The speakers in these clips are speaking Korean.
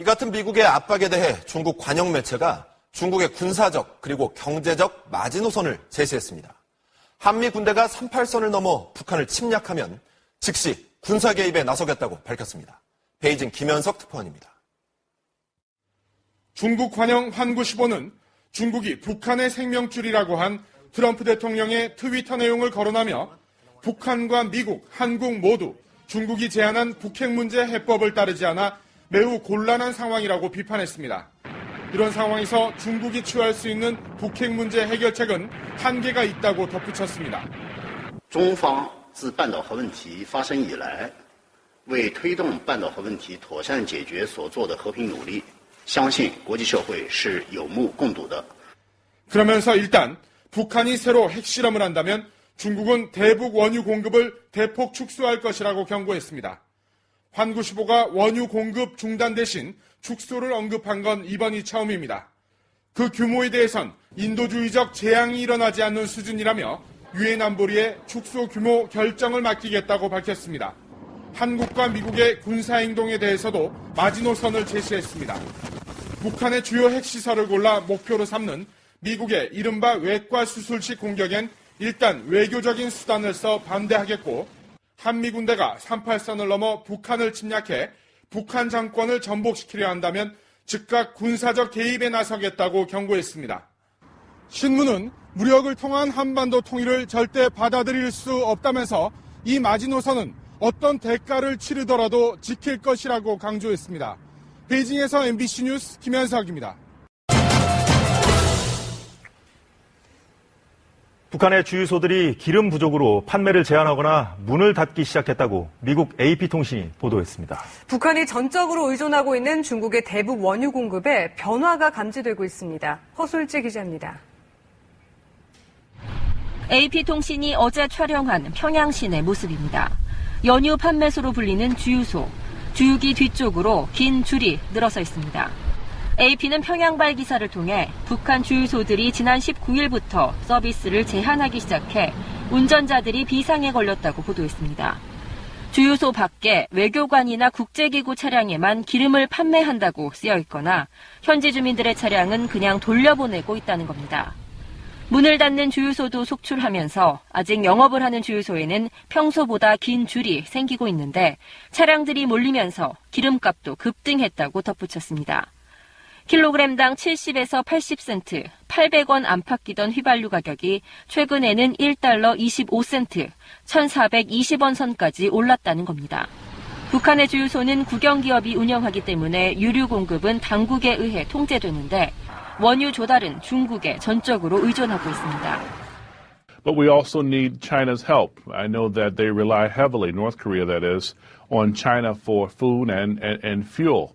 이 같은 미국의 압박에 대해 중국 관영 매체가 중국의 군사적 그리고 경제적 마지노선을 제시했습니다. 한미 군대가 38선을 넘어 북한을 침략하면 즉시 군사 개입에 나서겠다고 밝혔습니다. 베이징 김현석 특파원입니다. 중국 관영 환구15는 중국이 북한의 생명줄이라고 한 트럼프 대통령의 트위터 내용을 거론하며 북한과 미국, 한국 모두 중국이 제안한 북핵 문제 해법을 따르지 않아 매우 곤란한 상황이라고 비판했습니다. 이런 상황에서 중국이 취할 수 있는 북핵 문제 해결책은 한계가 있다고 덧붙였습니다. 中方自半岛核问题发生以来，为推动半岛核问题妥善解决所做的和平努力，相信国际社会是有目共睹的。 그러면서 일단 북한이 새로 핵실험을 한다면 중국은 대북 원유 공급을 대폭 축소할 것이라고 경고했습니다. 환구15가 원유 공급 중단 대신 축소를 언급한 건 이번이 처음입니다. 그 규모에 대해선 인도주의적 재앙이 일어나지 않는 수준이라며 유엔 안보리에 축소 규모 결정을 맡기겠다고 밝혔습니다. 한국과 미국의 군사행동에 대해서도 마지노선을 제시했습니다. 북한의 주요 핵시설을 골라 목표로 삼는 미국의 이른바 외과 수술식 공격엔 일단 외교적인 수단을 써 반대하겠고 한미 군대가 38선을 넘어 북한을 침략해 북한 정권을 전복시키려 한다면 즉각 군사적 개입에 나서겠다고 경고했습니다. 신문은 무력을 통한 한반도 통일을 절대 받아들일 수 없다면서 이 마지노선은 어떤 대가를 치르더라도 지킬 것이라고 강조했습니다. 베이징에서 MBC 뉴스 김현석입니다. 북한의 주유소들이 기름 부족으로 판매를 제한하거나 문을 닫기 시작했다고 미국 AP통신이 보도했습니다. 북한이 전적으로 의존하고 있는 중국의 대북 원유 공급에 변화가 감지되고 있습니다. 허술지 기자입니다. AP통신이 어제 촬영한 평양 시내 모습입니다. 연유 판매소로 불리는 주유소, 주유기 뒤쪽으로 긴 줄이 늘어서 있습니다. AP는 평양발 기사를 통해 북한 주유소들이 지난 19일부터 서비스를 제한하기 시작해 운전자들이 비상에 걸렸다고 보도했습니다. 주유소 밖에 외교관이나 국제기구 차량에만 기름을 판매한다고 쓰여 있거나 현지 주민들의 차량은 그냥 돌려보내고 있다는 겁니다. 문을 닫는 주유소도 속출하면서 아직 영업을 하는 주유소에는 평소보다 긴 줄이 생기고 있는데 차량들이 몰리면서 기름값도 급등했다고 덧붙였습니다. 킬로그램당 70에서 80센트, 800원 안팎이던 휘발유 가격이 최근에는 1달러 25센트, 1,420원 선까지 올랐다는 겁니다. 북한의 주유소는 국영기업이 운영하기 때문에 유류 공급은 당국에 의해 통제되는데 원유 조달은 중국에 전적으로 의존하고 있습니다. But we also need China's help. I know that they rely heavily, North Korea that is, on China for food and fuel.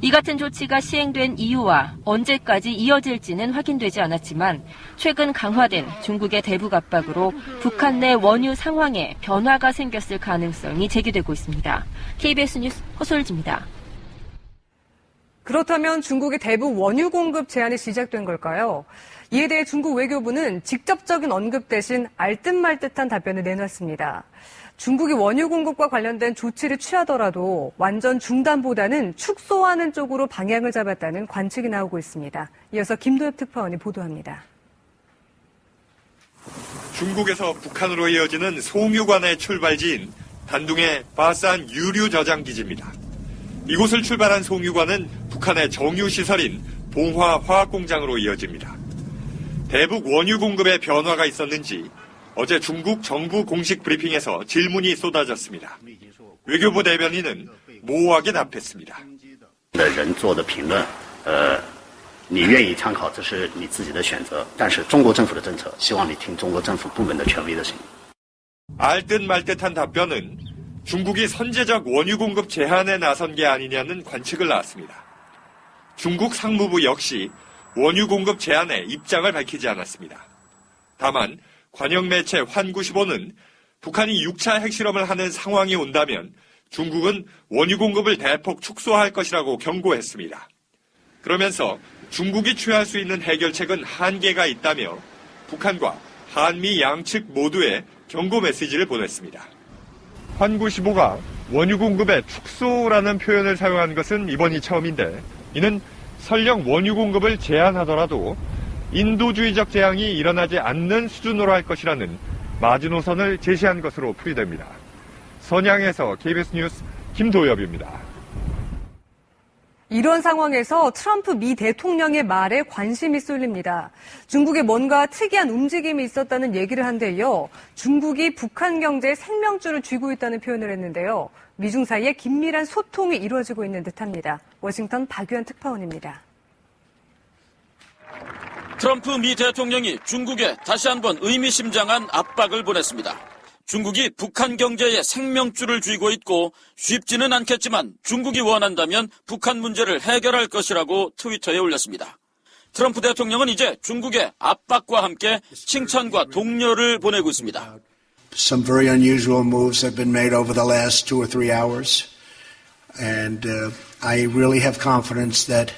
이 같은 조치가 시행된 이유와 언제까지 이어질지는 확인되지 않았지만 최근 강화된 중국의 대북 압박으로 북한 내 원유 상황에 변화가 생겼을 가능성이 제기되고 있습니다. KBS 뉴스 허솔지입니다. 그렇다면 중국의 대북 원유 공급 제한이 시작된 걸까요? 이에 대해 중국 외교부는 직접적인 언급 대신 알듯말듯한 답변을 내놨습니다. 중국이 원유 공급과 관련된 조치를 취하더라도 완전 중단보다는 축소하는 쪽으로 방향을 잡았다는 관측이 나오고 있습니다. 이어서 김도엽 특파원이 보도합니다. 중국에서 북한으로 이어지는 송유관의 출발지인 단둥의 바산 유류 저장 기지입니다. 이곳을 출발한 송유관은 북한의 정유시설인 봉화 화학공장으로 이어집니다. 대북 원유 공급에 변화가 있었는지 어제 중국 정부 공식 브리핑에서 질문이 쏟아졌습니다. 외교부 대변인은 모호하게 답했습니다. 人做的评论，你愿意参考，这是你自己的选择。但是中国政府的政策，希望你听中国政府部门的权威的声音。 알듯 말듯한 답변은 중국이 선제적 원유 공급 제한에 나선 게 아니냐는 관측을 낳았습니다. 중국 상무부 역시 원유 공급 제한에 입장을 밝히지 않았습니다. 다만 관영 매체 환구15는 북한이 6차 핵실험을 하는 상황이 온다면 중국은 원유 공급을 대폭 축소할 것이라고 경고했습니다. 그러면서 중국이 취할 수 있는 해결책은 한계가 있다며 북한과 한미 양측 모두에 경고 메시지를 보냈습니다. 환구15가 원유 공급의 축소라는 표현을 사용한 것은 이번이 처음인데, 이는 설령 원유 공급을 제한하더라도 인도주의적 재앙이 일어나지 않는 수준으로 할 것이라는 마지노선을 제시한 것으로 풀이됩니다. 선양에서 KBS 뉴스 김도엽입니다. 이런 상황에서 트럼프 미 대통령의 말에 관심이 쏠립니다. 중국에 뭔가 특이한 움직임이 있었다는 얘기를 한데요. 중국이 북한 경제에 생명줄을 쥐고 있다는 표현을 했는데요. 미중 사이에 긴밀한 소통이 이루어지고 있는 듯합니다. 워싱턴 박유한 특파원입니다. 트럼프 미 대통령이 중국에 다시 한번 의미심장한 압박을 보냈습니다. 중국이 북한 경제에 생명줄을 쥐고 있고 쉽지는 않겠지만 중국이 원한다면 북한 문제를 해결할 것이라고 트위터에 올렸습니다. 트럼프 대통령은 이제 중국의 압박과 함께 칭찬과 독려를 보내고 있습니다. Some very unusual moves have been made over the last 2 or 3 hours, and I really have confidence that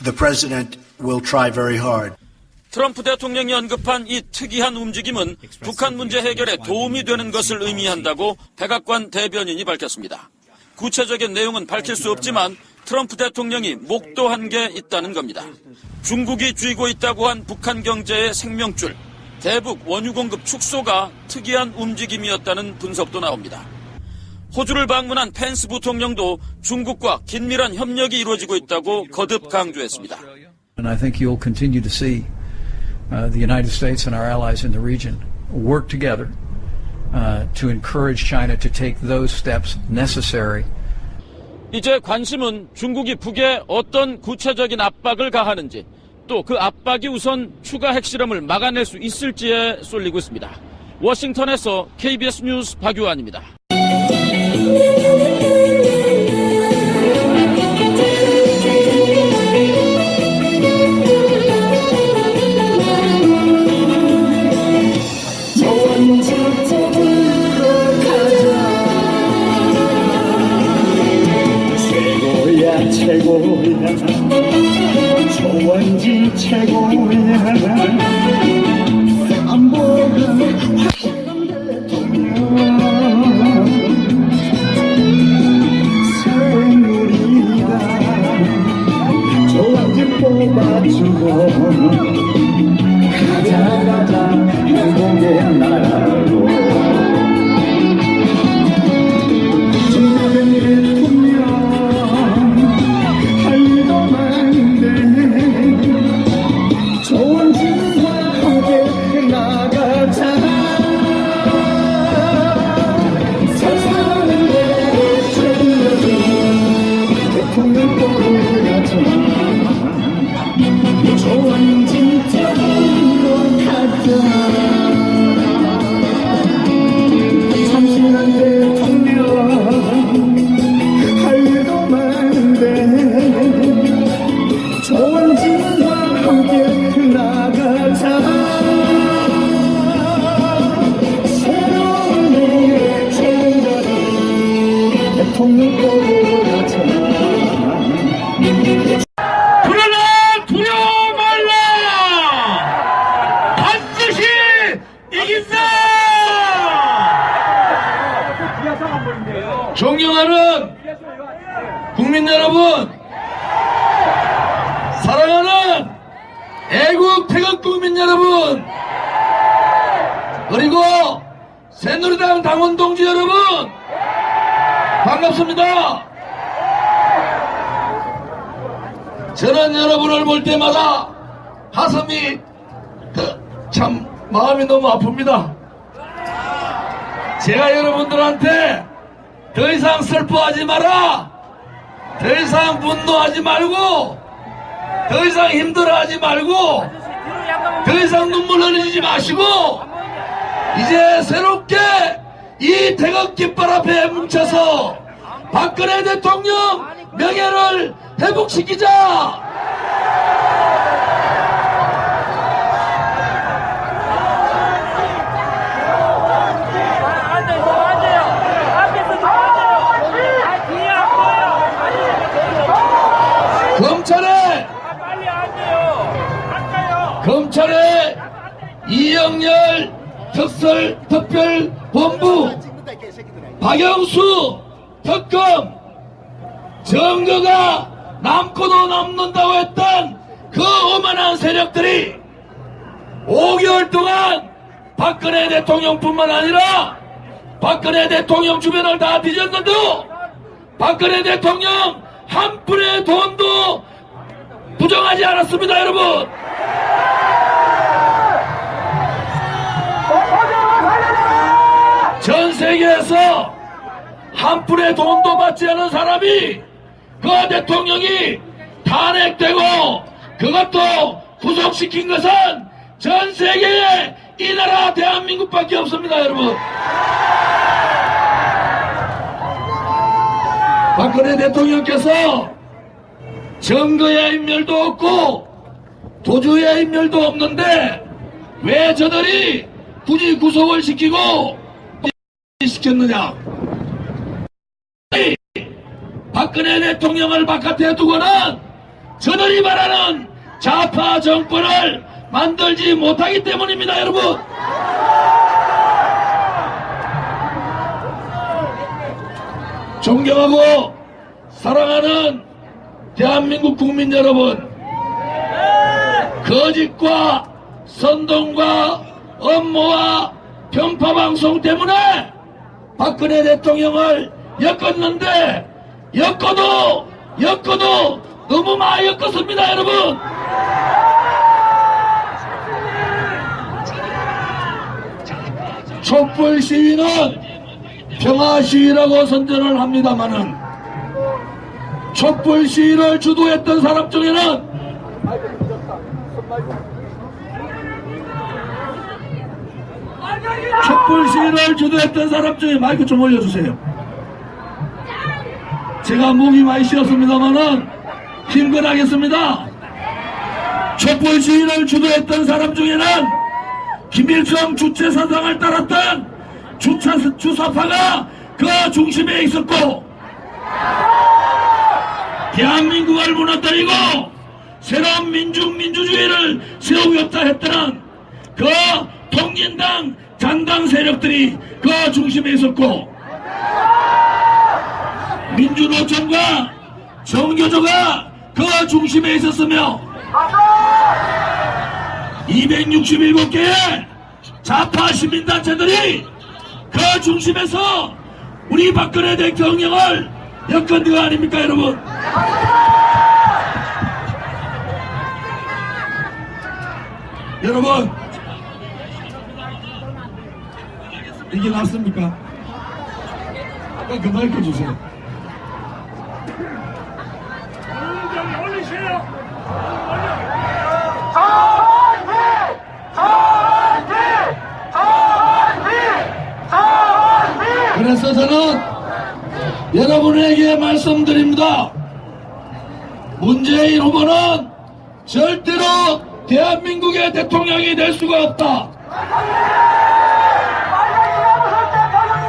the president will try very hard. 트럼프 대통령이 언급한 이 특이한 움직임은 북한 문제 해결에 도움이 되는 것을 의미한다고 백악관 대변인이 밝혔습니다. 구체적인 내용은 밝힐 수 없지만 트럼프 대통령이 목도한 게 있다는 겁니다. 중국이 쥐고 있다고 한 북한 경제의 생명줄, 대북 원유 공급 축소가 특이한 움직임이었다는 분석도 나옵니다. 호주를 방문한 펜스 부통령도 중국과 긴밀한 협력이 이루어지고 있다고 거듭 강조했습니다. And I think you'll continue to see the United States and our allies in the region work together to encourage China to take those steps necessary. 이제 관심은 중국이 북에 어떤 구체적인 압박을 가하는지, 또 그 압박이 우선 추가 핵실험을 막아낼 수 있을지에 쏠리고 있습니다. 워싱턴에서 KBS 뉴스 박유한입니다. 최고야 조원진 최고야 안보가 확실한 대통령 새누리가 조원진 뽑아주고 가자 행복의 나라로 그러나 두려워 말라. 반드시 이긴다. 존경하는 국민 여러분, 사랑하는 애국 태극 국민 여러분, 그리고 새누리당 당원 동지 여러분, 반갑습니다. 저는 여러분을 볼 때마다 가슴이 참 마음이 너무 아픕니다. 제가 여러분들한테 더 이상 슬퍼하지 마라, 더 이상 분노하지 말고, 더 이상 힘들어하지 말고, 더 이상 눈물 흘리지 마시고, 이제 새롭게 이 태극 깃발 앞에 뭉쳐서 박근혜 대통령 명예를 회복시키자. 검찰의 이영렬 특별본부, 박영수 특검, 증거가 남고도 남는다고 했던 그 오만한 세력들이 5개월 동안 박근혜 대통령뿐만 아니라 박근혜 대통령 주변을 다 뒤졌는데도 박근혜 대통령 한 푼의 돈도 부정하지 않았습니다, 여러분. 전 세계에서 한 푼의 돈도 받지 않은 사람이 그 대통령이 탄핵되고 그것도 구속시킨 것은 전 세계에 이 나라 대한민국밖에 없습니다, 여러분. 박근혜 대통령께서 증거의 인멸도 없고 도주의 인멸도 없는데 왜 저들이 굳이 구속을 시키고 시켰느냐? 박근혜 대통령을 바깥에 두고는 저들이 말하는 좌파 정권을 만들지 못하기 때문입니다, 여러분. 존경하고 사랑하는 대한민국 국민 여러분, 거짓과 선동과 음모와 편파방송 때문에 박근혜 대통령을 엮었는데 엮어도 너무 많이 엮었습니다, 여러분. 촛불 시위는 평화 시위라고 선전을 합니다마는 촛불 시위를 주도했던 사람 중에는 촛불 시위를 주도했던 사람 중에 마이크 좀 올려주세요. 제가 목이 많이 쉬었습니다마는 힘껏 하겠습니다. 촛불 시위를 주도했던 사람 중에는 김일성 주체 사상을 따랐던 주사파가 그 중심에 있었고, 대한민국을 무너뜨리고 새로운 민주주의를 세우겠다 했던 그 통진당 잔당 세력들이 그 중심에 있었고, 민주노총과 정교조가 그 중심에 있었으며 267개의 좌파 시민단체들이 그 중심에서 우리 박근혜 대통령을 엮은 거 아닙니까, 여러분? 여러분, 이게 낫습니까? 아까 그 마이크 주세요. 그래서 저는 여러분에게 말씀드립니다. 문재인 후보는 절대로 대한민국의 대통령이 될 수가 없다.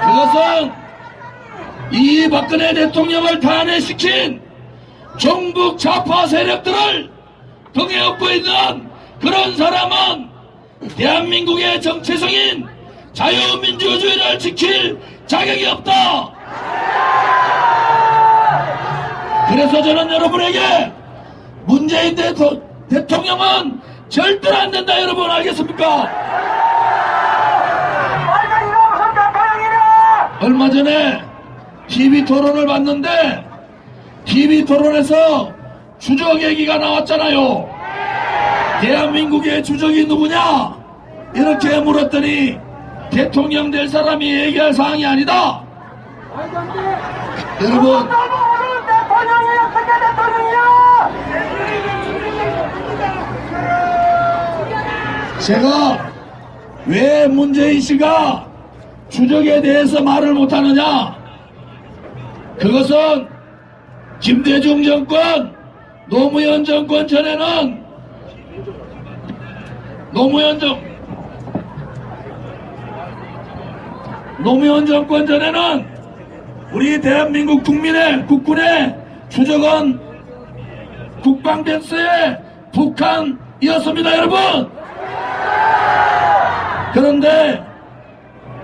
그것은 이 박근혜 대통령을 탄핵시킨 종북 좌파 세력들을 등에 업고 있는 그런 사람은 대한민국의 정체성인 자유민주주의를 지킬 자격이 없다. 그래서 저는 여러분에게 문재인 대통령은 절대로 안 된다, 여러분. 알겠습니까? 얼마 전에 TV 토론을 봤는데 TV 토론에서 주적 얘기가 나왔잖아요. 대한민국의 주적이 누구냐? 이렇게 물었더니 대통령 될 사람이 얘기할 사항이 아니다. 여러분, 제가 왜 문재인 씨가 주적에 대해서 말을 못하느냐? 그것은 김대중 정권, 노무현 정권 전에는 노무현 정권 전에는 우리 대한민국 국군의 주적은 국방백서의 북한이었습니다, 여러분. 그런데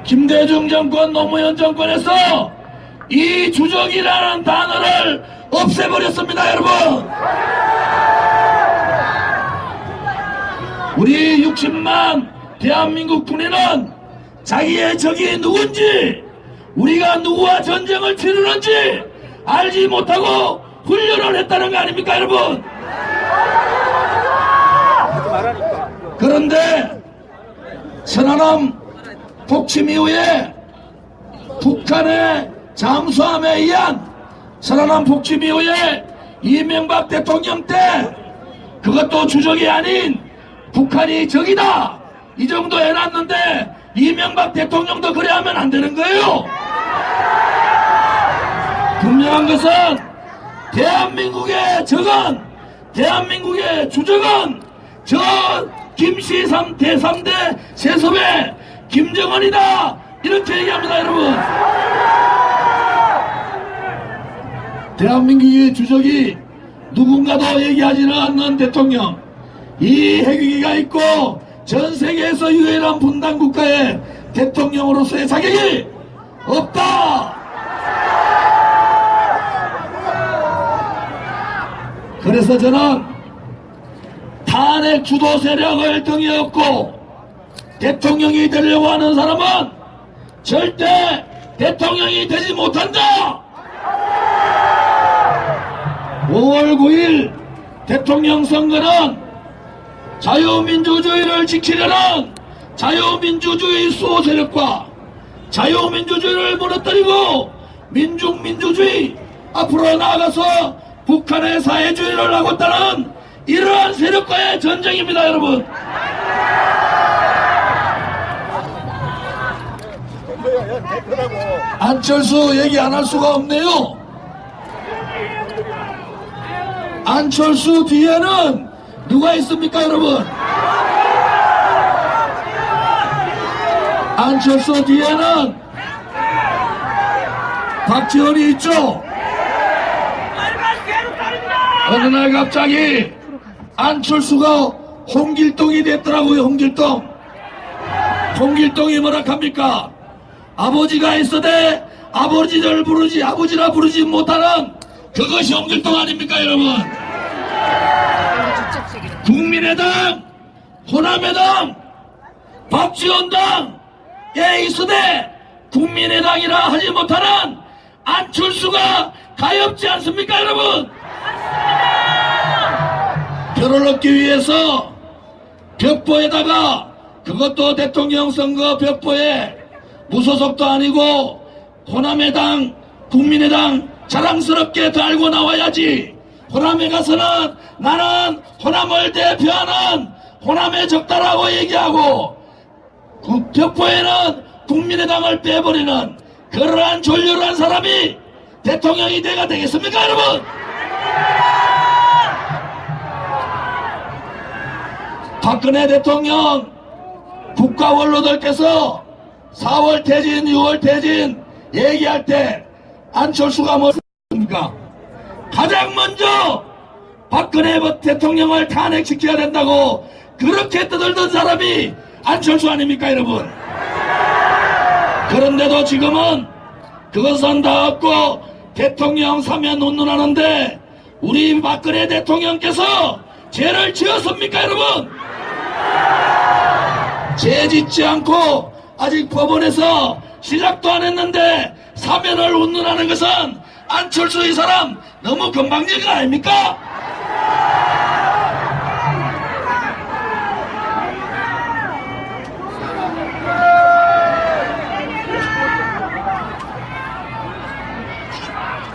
김대중 정권, 노무현 정권에서 이 주적이라는 단어를 없애버렸습니다, 여러분. 우리 60만 대한민국 군인은 자기의 적이 누군지, 우리가 누구와 전쟁을 치르는지 알지 못하고 훈련을 했다는 거 아닙니까, 여러분? 그런데 천안함 폭침 이후에 북한의 잠수함에 의한 천안함 폭침 이후에 이명박 대통령 때 그것도 주적이 아닌 북한이 적이다 이 정도 해놨는데 이명박 대통령도 그래 하면 안 되는 거예요. 분명한 것은 대한민국의 적은, 대한민국의 주적은 저 김씨 제3대 세섭의 김정은이다 이렇게 얘기합니다, 여러분. 대한민국의 주적이 누군가도 얘기하지는 않는 대통령, 이 핵위기가 있고 전 세계에서 유일한 분단 국가의 대통령으로서의 자격이 없다. 그래서 저는 탄핵 주도 세력을 등에 업고 대통령이 되려고 하는 사람은 절대 대통령이 되지 못한다. 5월 9일 대통령 선거는 자유민주주의를 지키려는 자유민주주의 수호 세력과 자유민주주의를 무너뜨리고 민중민주주의 앞으로 나아가서 북한의 사회주의를 하고 있다는 이러한 세력과의 전쟁입니다, 여러분. 안철수 얘기 안 할 수가 없네요. 안철수 뒤에는 누가 있습니까, 여러분? 안철수 뒤에는 박지원이 있죠. 어느 날 갑자기 안철수가 홍길동이 됐더라고요. 홍길동이 뭐라 합니까? 아버지가 있어도 아버지를 부르지, 아버지라 부르지 못하는 그것이 홍길동 아닙니까, 여러분? 국민의당, 호남의당, 박지원당에 있어도 국민의당이라 하지 못하는 안철수가 가엾지 않습니까, 여러분? 표를 얻기 위해서 벽보에다가, 그것도 대통령 선거 벽보에 무소속도 아니고 호남의당, 국민의당 자랑스럽게 달고 나와야지. 호남에 가서는 나는 호남을 대표하는 호남의 적다라고 얘기하고 그 벽보에는 국민의당을 빼버리는 그러한 졸렬한 사람이 대통령이 돼가 되겠습니까, 여러분? 박근혜 대통령 국가 원로들께서 4월 퇴진, 6월 퇴진 얘기할 때 안철수가 뭐습니까? 가장 먼저 박근혜 대통령을 탄핵시켜야 된다고 그렇게 떠들던 사람이 안철수 아닙니까, 여러분? 그런데도 지금은 그것은 다 없고 대통령 사면 운운하는데 우리 박근혜 대통령께서 죄를 지었습니까, 여러분? 죄 짓지 않고 아직 법원에서 시작도 안 했는데 사면을 운운하는 것은 안철수 이 사람 너무 건방진 거 아닙니까?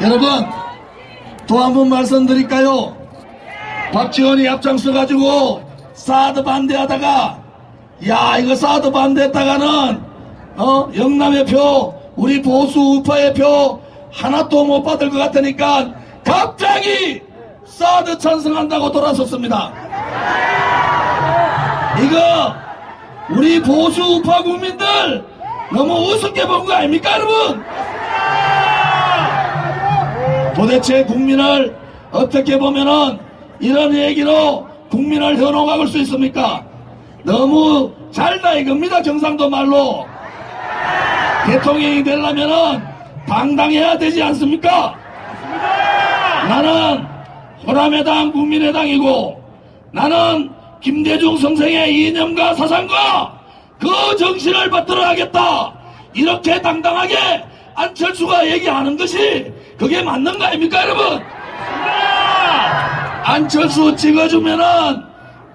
여러분, 또 한 번 말씀드릴까요? 박지원이 앞장서가지고 사드 반대하다가, 야, 이거 사드 반대했다가는 영남의 표, 우리 보수 우파의 표 하나도 못 받을 것 같으니까 갑자기 사드 찬성한다고 돌아섰습니다. 이거 우리 보수 우파 국민들 너무 우습게 본 거 아닙니까, 여러분? 도대체 국민을 어떻게 보면은 이런 얘기로 국민을 현혹할 수 있습니까? 너무 잘다 이겁니다. 경상도 말로 대통령이 되려면은 당당해야 되지 않습니까? 나는 호남의당 국민의당이고 나는 김대중 선생의 이념과 사상과 그 정신을 받들어 하겠다. 이렇게 당당하게 안철수가 얘기하는 것이 그게 맞는 거 아닙니까, 여러분? 안철수 찍어주면은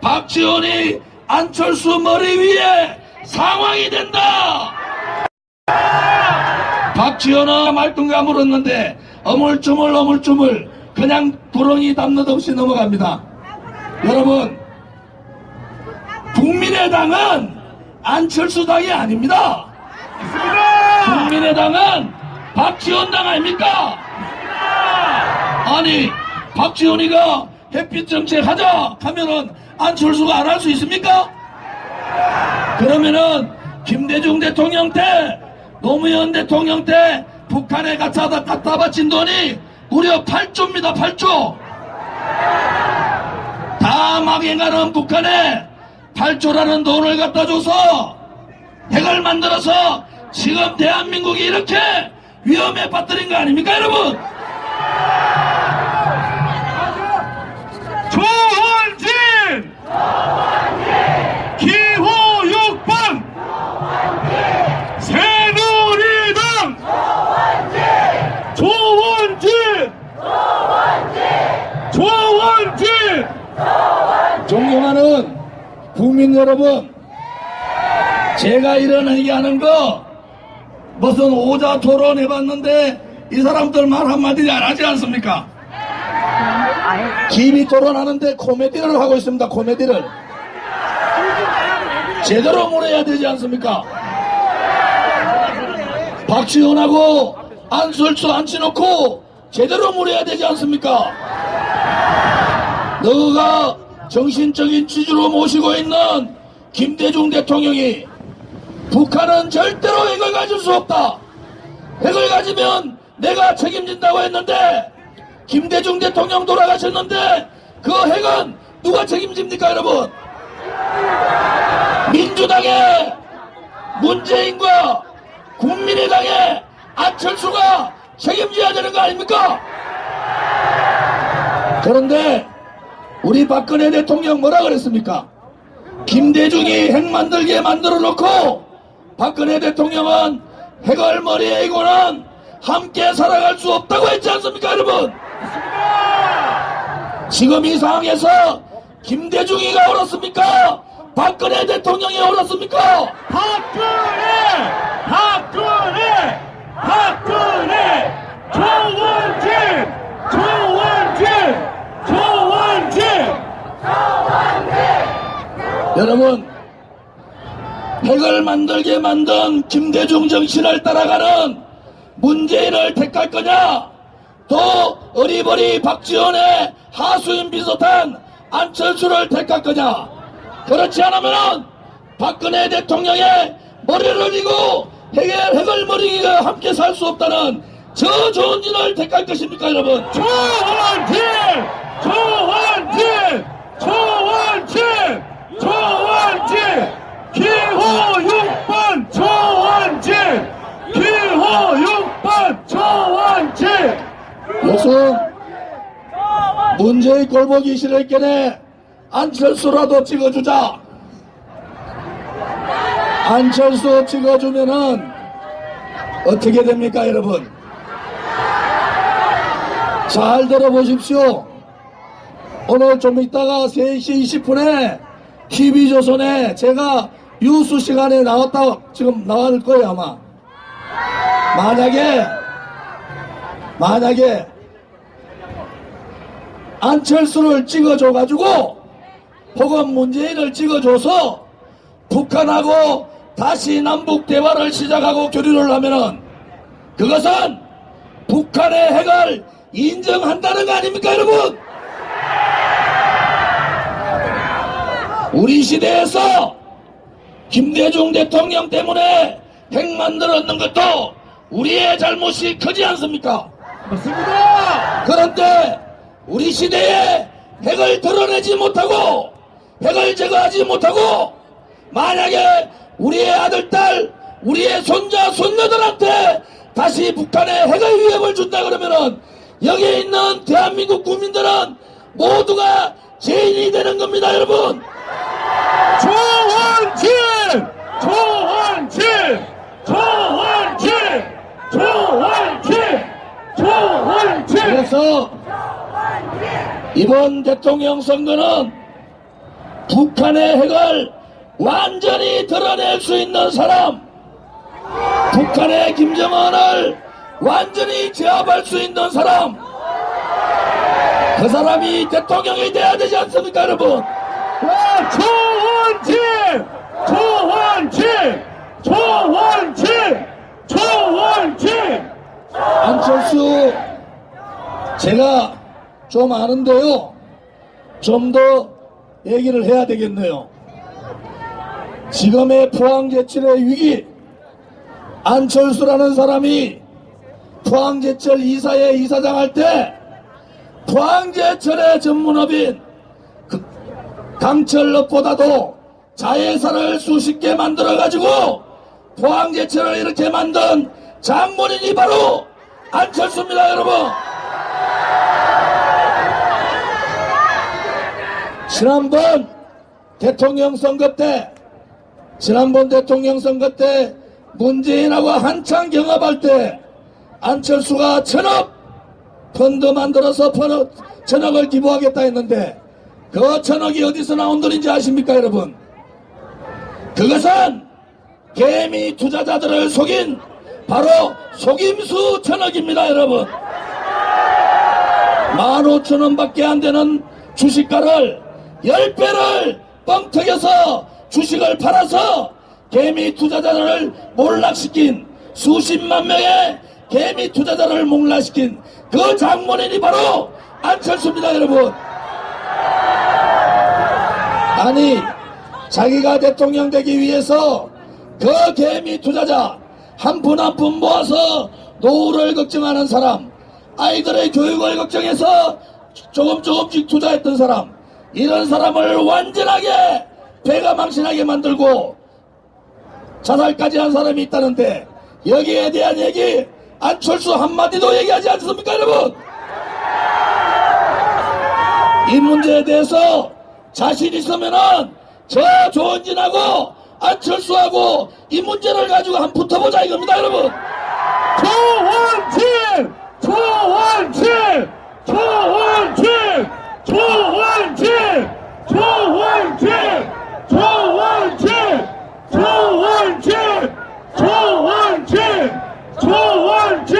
박지원이 안철수 머리 위에 상황이 된다. 박지원은 말뚱가 물었는데 어물쭈물 그냥 구렁이 담는 없이 넘어갑니다. 여러분, 국민의당은 안철수당이 아닙니다. 국민의당은 박지원당 아닙니까? 아니, 박지원이가 햇빛 정책 하자 하면은 안철수가 안 할 수 있습니까? 그러면은 김대중 대통령 때, 노무현 대통령 때 북한에 갖다 바친 돈이 무려 8조입니다. 8조. 다 망해가는 북한에 8조라는 돈을 갖다 줘서 핵을 만들어서 지금 대한민국이 이렇게 위험에 빠뜨린 거 아닙니까, 여러분? 조원진! 기호 6번! 새누리당! 조원진! 조원진! 존경하는 국민 여러분, 제가 이런 얘기하는 거 무슨 오자 토론 해봤는데 이 사람들 말 한마디 안 하지 않습니까? 기비 토론하는데 코미디를 하고 있습니다. 코미디를 제대로 물어야 되지 않습니까? 박지원하고 안철수 앉혀놓고 제대로 물어야 되지 않습니까? 너가 정신적인 지주로 모시고 있는 김대중 대통령이 북한은 절대로 핵을 가질 수 없다. 핵을 가지면 내가 책임진다고 했는데 김대중 대통령 돌아가셨는데 그 핵은 누가 책임집니까, 여러분? 민주당의 문재인과 국민의당의 안철수가 책임져야 되는 거 아닙니까? 그런데 우리 박근혜 대통령 뭐라 그랬습니까? 김대중이 핵 만들게 만들어 놓고 박근혜 대통령은 핵을 머리에 이고는 함께 살아갈 수 없다고 했지 않습니까, 여러분? 지금 이 상황에서 김대중이가 옳았습니까? 박근혜 대통령이 옳았습니까? 박근혜! 조원진! 여러분, 핵을 만들게 만든 김대중 정신을 따라가는 문재인을 택할 거냐? 또 어리버리 박지원의 하수인 비슷한 안철수를 택할 거냐? 그렇지 않으면 박근혜 대통령의 머리를 흘리고 핵을 머리기가 함께 살 수 없다는 저 조원진을 택할 것입니까, 여러분? 조원진! 기호 6번 조원진! 기호 6번 조원진! 요즘 문재인 꼴보기 싫을게네 안철수라도 찍어주자. 안철수 찍어주면은 어떻게 됩니까, 여러분? 잘 들어보십시오. 오늘 좀 이따가 3시 20분에 TV조선에 제가 뉴스 시간에 나왔다, 지금 나갈 거예요, 아마. 만약에 안철수를 찍어줘가지고 혹은 문재인을 찍어줘서 북한하고 다시 남북 대화를 시작하고 교류를 하면은 그것은 북한의 핵을 인정한다는 거 아닙니까, 여러분? 우리 시대에서 김대중 대통령 때문에 핵 만들었는 것도 우리의 잘못이 크지 않습니까? 맞습니다. 그런데 우리 시대에 핵을 드러내지 못하고 핵을 제거하지 못하고 만약에 우리의 아들, 딸, 우리의 손자, 손녀들한테 다시 북한에 핵의 위협을 준다 그러면은 여기에 있는 대한민국 국민들은 모두가 죄인이 되는 겁니다, 여러분. 조원진! 조원진! 조원진! 조원진! 조원진! 그래서 이번 대통령 선거는 북한의 핵을 완전히 드러낼 수 있는 사람, 북한의 김정은을 완전히 제압할 수 있는 사람, 그 사람이 대통령이 돼야 되지 않습니까, 여러분? 조원진! 조원진! 조원진! 조원진! 안철수, 제가 좀 아는데요, 좀 더 얘기를 해야 되겠네요. 지금의 포항제철의 위기, 안철수라는 사람이 포항제철 이사회 이사장 할 때 포항제철의 전문업인 강철업보다도 자회사를 수십 개 만들어가지고 포항제철을 이렇게 만든 장본인이 바로 안철수입니다, 여러분. 지난번 대통령 선거 때 문재인하고 한창 경합할 때 안철수가 1,000억 펀드 만들어서 1,000억을 기부하겠다 했는데 그 1,000억이 어디서 나온 돈인지 아십니까, 여러분? 그것은 개미 투자자들을 속인 바로 속임수 1,000억입니다, 여러분. 15,000원밖에 안 되는 주식가를 10배를 뻥튀겨서 주식을 팔아서 개미 투자자들을 몰락시킨, 수십만 명의 개미 투자자를 몰락시킨 그 장본인이 바로 안철수입니다, 여러분. 아니, 자기가 대통령 되기 위해서 그 개미 투자자 한 푼 한 푼 모아서 노후를 걱정하는 사람, 아이들의 교육을 걱정해서 조금씩 투자했던 사람, 이런 사람을 완전하게 배가 망신하게 만들고 자살까지 한 사람이 있다는데 여기에 대한 얘기 안철수 한마디도 얘기하지 않습니까, 여러분? 이 문제에 대해서 자신 있으면은 저 조원진하고 안철수하고 이 문제를 가지고 한번 붙어보자 이겁니다, 여러분. 조원진! 조원진! 조원진! 조원진! 조원진! 조원진! 조원진! 조원진! 조원진!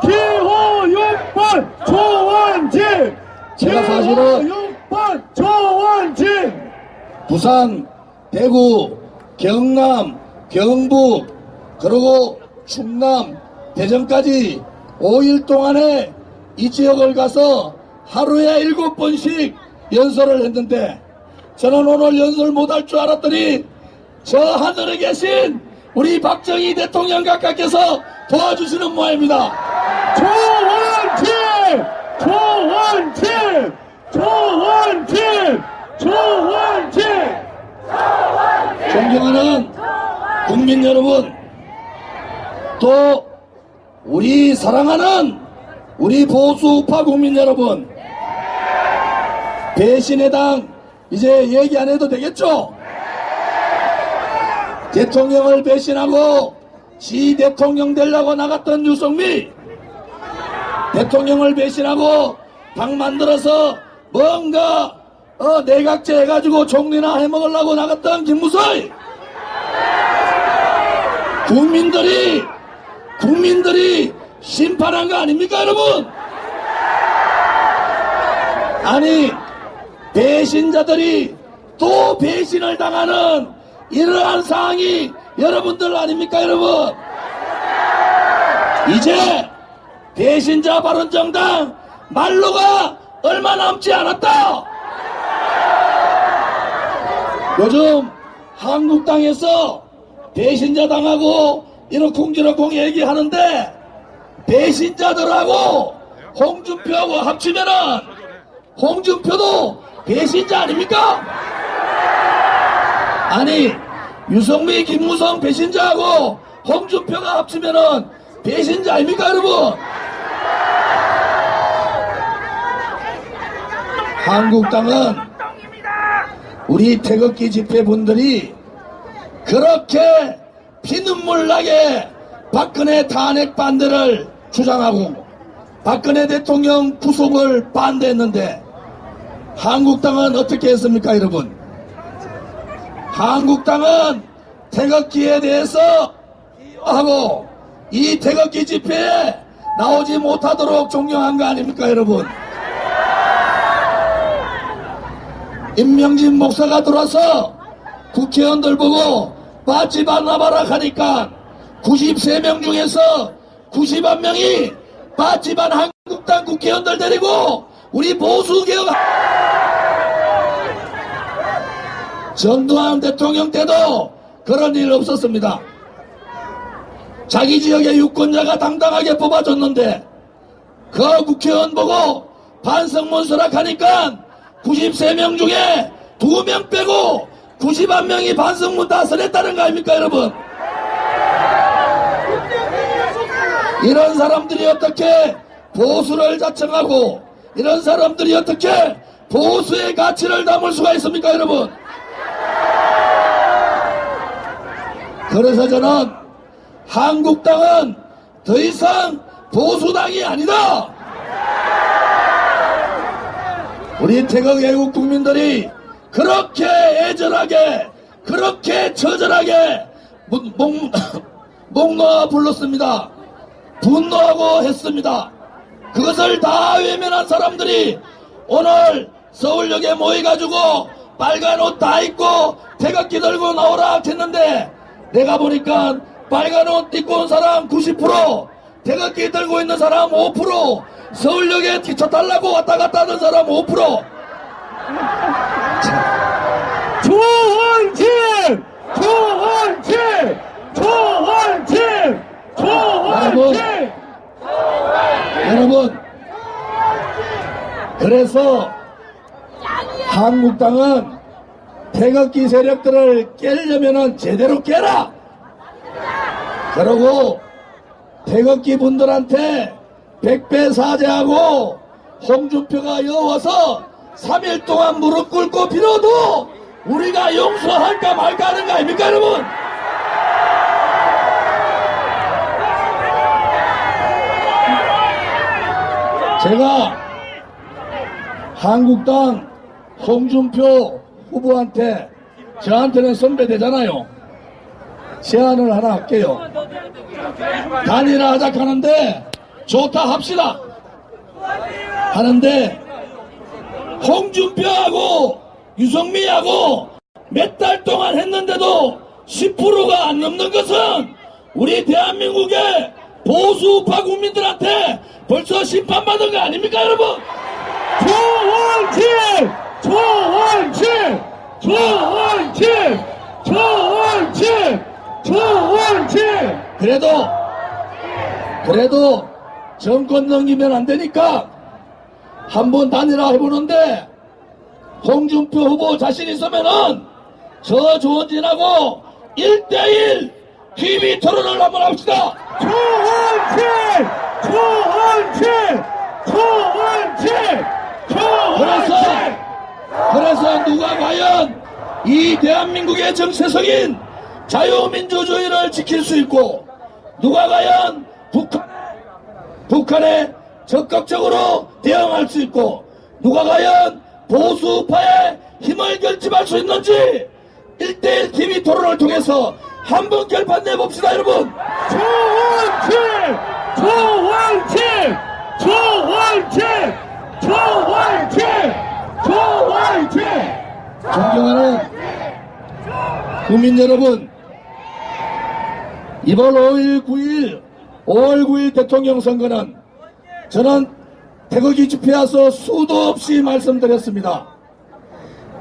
기호 6번 조원진! 제가 사실은 6번 조원진! 부산, 대구, 경남, 경북, 그리고 충남, 대전까지 5일 동안에 이 지역을 가서 하루에 7번씩 연설을 했는데 저는 오늘 연설 못할 줄 알았더니 저 하늘에 계신 우리 박정희 대통령 각하께서 도와주시는 모양입니다. 조원진! 조원진! 조원진! 조원진! 존경하는 국민 여러분, 또 우리 사랑하는 우리 보수우파 국민 여러분, 배신의 당 이제 얘기 안 해도 되겠죠? 대통령을 배신하고 지 대통령 되려고 나갔던 유성미, 대통령을 배신하고 당 만들어서 뭔가 내각제 해가지고 총리나 해먹으려고 나갔던 김무성, 국민들이 심판한 거 아닙니까, 여러분? 아니, 배신자들이 또 배신을 당하는 이러한 상황이 여러분들 아닙니까, 여러분? 이제 배신자 바른정당 만로가 얼마 남지 않았다. 요즘 한국당에서 배신자 당하고 이러쿵저러쿵 얘기하는데 배신자들하고 홍준표하고 합치면은 홍준표도 배신자 아닙니까? 아니, 유성미, 김무성 배신자하고 홍준표가 합치면은 배신자 아닙니까 여러분? 한국당은 우리 태극기 집회분들이 그렇게 피눈물 나게 박근혜 탄핵 반대를 주장하고 박근혜 대통령 구속을 반대했는데 한국당은 어떻게 했습니까 여러분? 한국당은 태극기에 대해서 하고 이 태극기 집회에 나오지 못하도록 종용한 거 아닙니까 여러분? 임명진 목사가 들어와서 국회의원들 보고 빠지 반나바라 하니까 93명 중에서 91명이 빠지반 한국당 국회의원들 데리고 우리 보수개혁 전두환 대통령 때도 그런 일 없었습니다. 자기 지역의 유권자가 당당하게 뽑아줬는데 그 국회의원 보고 반성문서락하니까 93명 중에 2명 빼고 91명이 반성문 다 써냈다는 거 아닙니까 여러분? 이런 사람들이 어떻게 보수를 자청하고 이런 사람들이 어떻게 보수의 가치를 담을 수가 있습니까 여러분? 그래서 저는 한국당은 더 이상 보수당이 아니다. 우리 태극 애국 국민들이 그렇게 애절하게 그렇게 처절하게 목 놓아 불렀습니다. 분노하고 했습니다. 그것을 다 외면한 사람들이 오늘 서울역에 모여가지고 빨간 옷 다 입고 태극기 들고 나오라 했는데 내가 보니까 빨간 옷 입고 온 사람 90%, 태극기 들고 있는 사람 5%, 서울역에 뒤쳐달라고 왔다 갔다 하는 사람 5%. 조원진! 조원진! 조원진! 조원진! 여러분, 그래서 한국당은 태극기 세력들을 깨려면은 제대로 깨라! 그러고 태극기 분들한테 100배 사죄하고 홍준표가 여와서 3일 동안 무릎 꿇고 빌어도 우리가 용서할까 말까 하는 거 아닙니까 여러분? 제가 한국당 홍준표 후보한테 저한테는 선배 되잖아요. 제안을 하나 할게요. 단일화 하자 하는데 좋다 합시다. 하는데 홍준표하고 유성민하고 몇 달 동안 했는데도 10%가 안 넘는 것은 우리 대한민국의 보수우파 국민들한테 벌써 심판받은 거 아닙니까 여러분? 조원진! 조원진! 조원진! 조원진! 조원진! 그래도 정권 넘기면 안 되니까 한번 단일화 해보는데 홍준표 후보 자신 있으면은 저 조원진하고 1대1 TV 토론을 한번 합시다. 조원진! 조원진! 조원진! 조원진! 그래서 누가 과연 이 대한민국의 정체성인 자유민주주의를 지킬 수 있고 누가 과연 북한에 적극적으로 대응할 수 있고 누가 과연 보수파의 힘을 결집할 수 있는지 1대1 TV 토론을 통해서 한번 결판 내봅시다 여러분. 조원진! 조원진! 조원진! 조원진! 조원진! 존경하는 국민 여러분, 이번 5월 9일 대통령 선거는 저는 태극기 집회에 와서 수도 없이 말씀드렸습니다.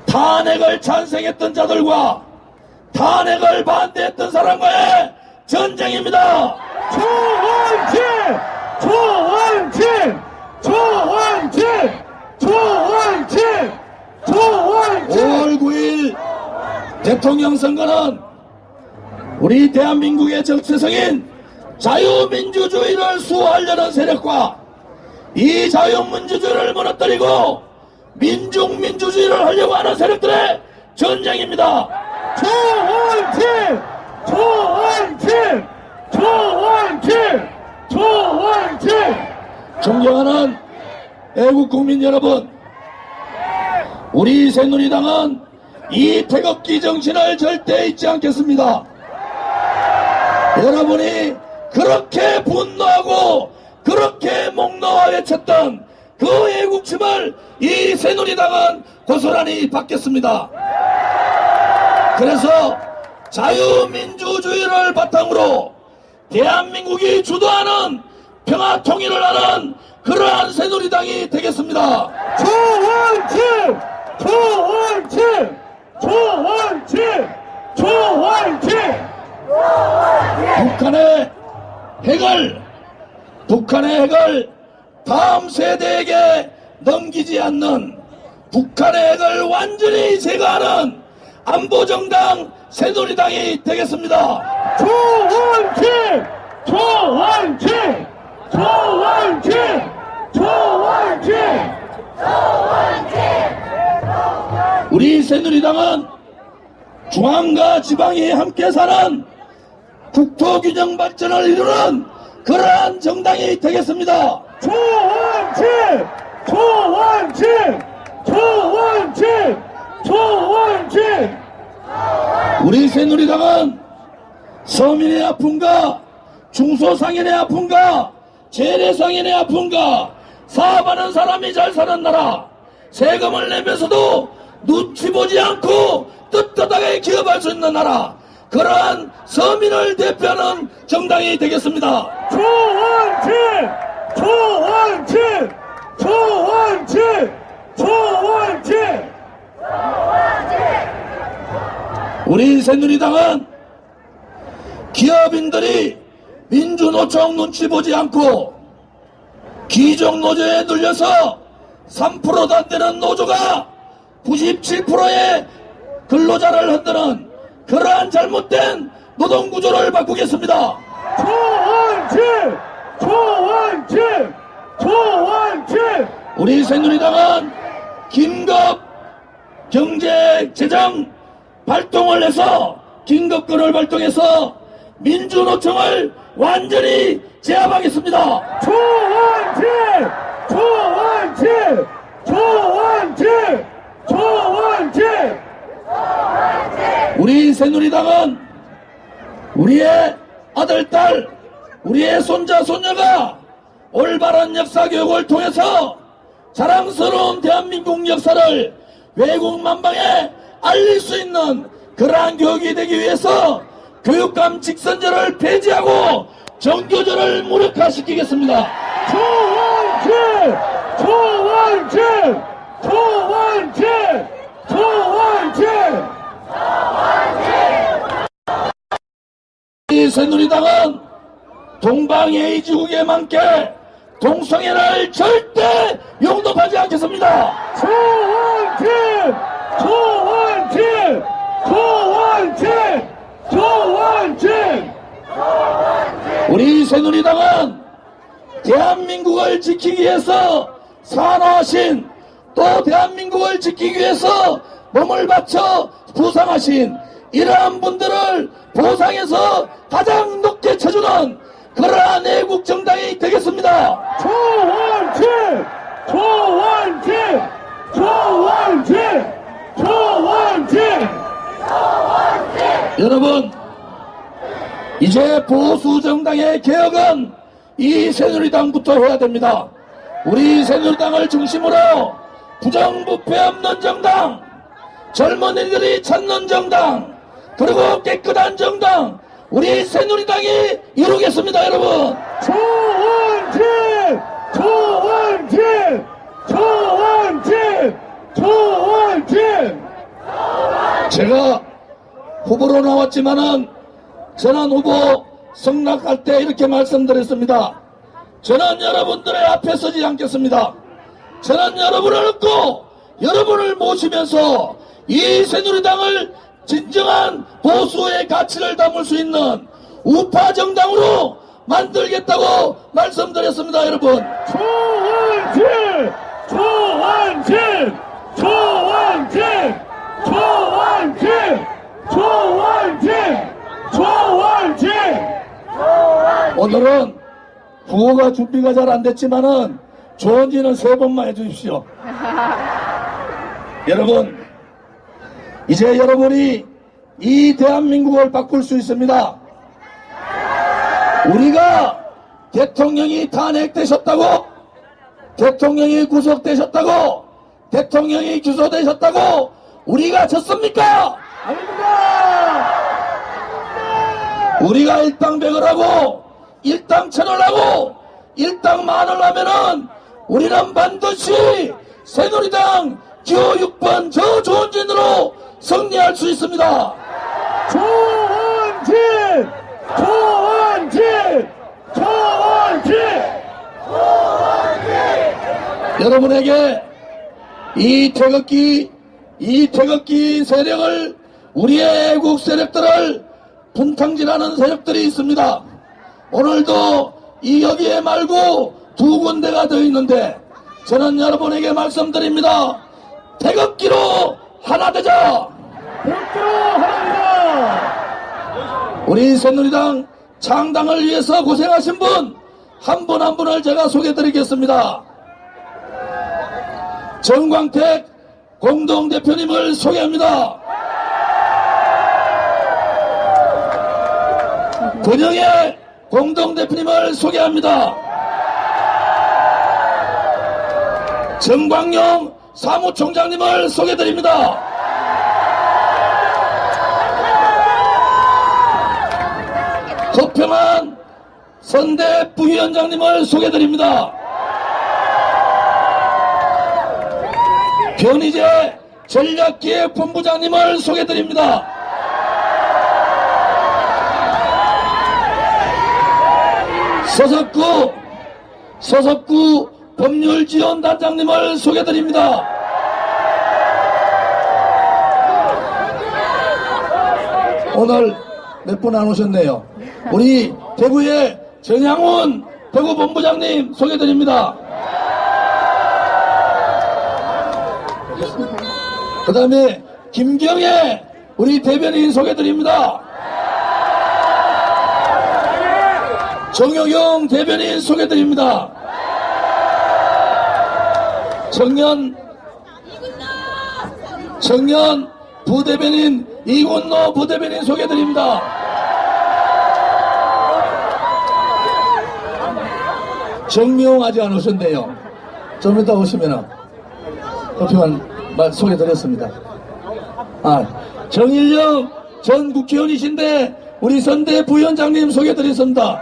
탄핵을 찬성했던 자들과 탄핵을 반대했던 사람과의 전쟁입니다. 조원진! 조원진! 조원진! 조원진! 조원진! 5월 9일 대통령 선거는 우리 대한민국의 정체성인 자유민주주의를 수호하려는 세력과 이 자유민주주의를 무너뜨리고 민중민주주의를 하려고 하는 세력들의 전쟁입니다. 조원팀! 조원팀! 조원팀! 조원팀! 존경하는 애국 국민 여러분, 우리 새누리당은 이 태극기 정신을 절대 잊지 않겠습니다. 여러분이 그렇게 분노하고 그렇게 목놓아 외쳤던 그 애국심을 이 새누리당은 고스란히 받겠습니다. 그래서 자유민주주의를 바탕으로 대한민국이 주도하는 평화통일을 하는 그러한 새누리당이 되겠습니다. 조원팀! 조원팀! 조원팀! 조원팀! 북한의 핵을 다음 세대에게 넘기지 않는, 북한의 핵을 완전히 제거하는 안보정당 새누리당이 되겠습니다. 조원팀! 조원팀! 조원팀! 조원팀! 우리 새누리당은 중앙과 지방이 함께 사는 국토균형 발전을 이루는 그러한 정당이 되겠습니다. 조원팀! 조원팀! 조원팀! 조원팀! 우리 새누리당은 서민의 아픔과 중소상인의 아픔과 재래상인의 아픔과 사업하는 사람이 잘 사는 나라, 세금을 내면서도 눈치 보지 않고 떳떳하게 기업할 수 있는 나라, 그러한 서민을 대표하는 정당이 되겠습니다. 조원팀! 조원팀! 조원팀! 조원팀! 우리 새누리당은 기업인들이 민주노총 눈치 보지 않고 기종노조에 눌려서 3%도 안 되는 노조가 97%의 근로자를 흔드는 그러한 잘못된 노동구조를 바꾸겠습니다. 조원팀! 조원팀! 조원팀! 우리 새누리당은 긴급 경제재정 발동을 해서, 긴급권을 발동해서 민주노총을 완전히 제압하겠습니다. 조원팀! 조원팀! 조원팀! 조원팀! 우리 새누리당은 우리의 아들, 딸, 우리의 손자, 손녀가 올바른 역사 교육을 통해서 자랑스러운 대한민국 역사를 외국 만방에 알릴 수 있는 그러한 교육이 되기 위해서 교육감 직선제를 폐지하고 정교제를 무력화시키겠습니다. 조원팀! 조원팀! 조원팀! 조원팀! 이 새누리당은 동방예의지국에 맞게 동성애를 절대 용납하지 않겠습니다. 조원팀! 조원팀! 조원팀! 조원팀! 우리 새누리당은 대한민국을 지키기 위해서 산화하신, 또 대한민국을 지키기 위해서 몸을 바쳐 부상하신 이러한 분들을 보상해서 가장 높게 쳐주는 그러한 애국 정당이 되겠습니다. 조원팀! 조원팀! 조원팀! 조원팀! 여러분, 이제 보수 정당의 개혁은 이 새누리당부터 해야 됩니다. 우리 새누리당을 중심으로 부정부패 없는 정당, 젊은이들이 찾는 정당, 그리고 깨끗한 정당, 우리 새누리당이 이루겠습니다, 여러분. 조원팀! 조원팀! 조원팀! 조원팀! 제가 후보로 나왔지만은 저는 후보 승낙할 때 이렇게 말씀드렸습니다. 저는 여러분들의 앞에 서지 않겠습니다. 저는 여러분을 얻고 여러분을 모시면서 이 새누리당을 진정한 보수의 가치를 담을 수 있는 우파 정당으로 만들겠다고 말씀드렸습니다, 여러분. 조원진! 조원진! 조원진! 조원진! 조원진! 조원진! 오늘은 구호가 준비가 잘 안 됐지만은 조원진은 3번만 해주십시오. 여러분, 이제 여러분이 이 대한민국을 바꿀 수 있습니다. 우리가 대통령이 탄핵되셨다고, 대통령이 구속되셨다고, 대통령이 기소되셨다고 우리가 졌습니까? 아닙니다! 우리가 일당백을 하고 일당천을 하고 일당만을 하면은 우리는 반드시 새누리당 기호 6번 저 조원진으로 승리할 수 있습니다. 조원진! 조원진! 조원진! 여러분에게 이 태극기 세력을, 우리의 애국 세력들을 분탕질하는 세력들이 있습니다. 오늘도 이 여기에 말고 2군데가 더 있는데 저는 여러분에게 말씀드립니다. 태극기로 하나 되자. 태극기로 하나 되자. 우리 새누리당 창당을 위해서 고생하신 분 한 분 한 분을 제가 소개해드리겠습니다. 정광택 공동대표님을 소개합니다. 권영애 공동대표님을 소개합니다. 정광용 사무총장님을 소개드립니다. 허평한 선대 부위원장님을 소개드립니다. 변희재 전략기획본부장님을 소개드립니다. 서석구 법률지원단장님을 소개드립니다. 오늘 몇 분 안 오셨네요. 우리 대구의 전향훈 대구본부장님 소개드립니다. 그 다음에 김경애 우리 대변인 소개드립니다. 정효경 대변인 소개드립니다. 청년 부대변인 이군노 부대변인 소개드립니다. 정미용 아직 안 오셨네요. 좀 이따 오시면은 커피만 말 소개드렸습니다. 정일영 전 국회의원이신데 우리 선대 부위원장님 소개드렸습니다.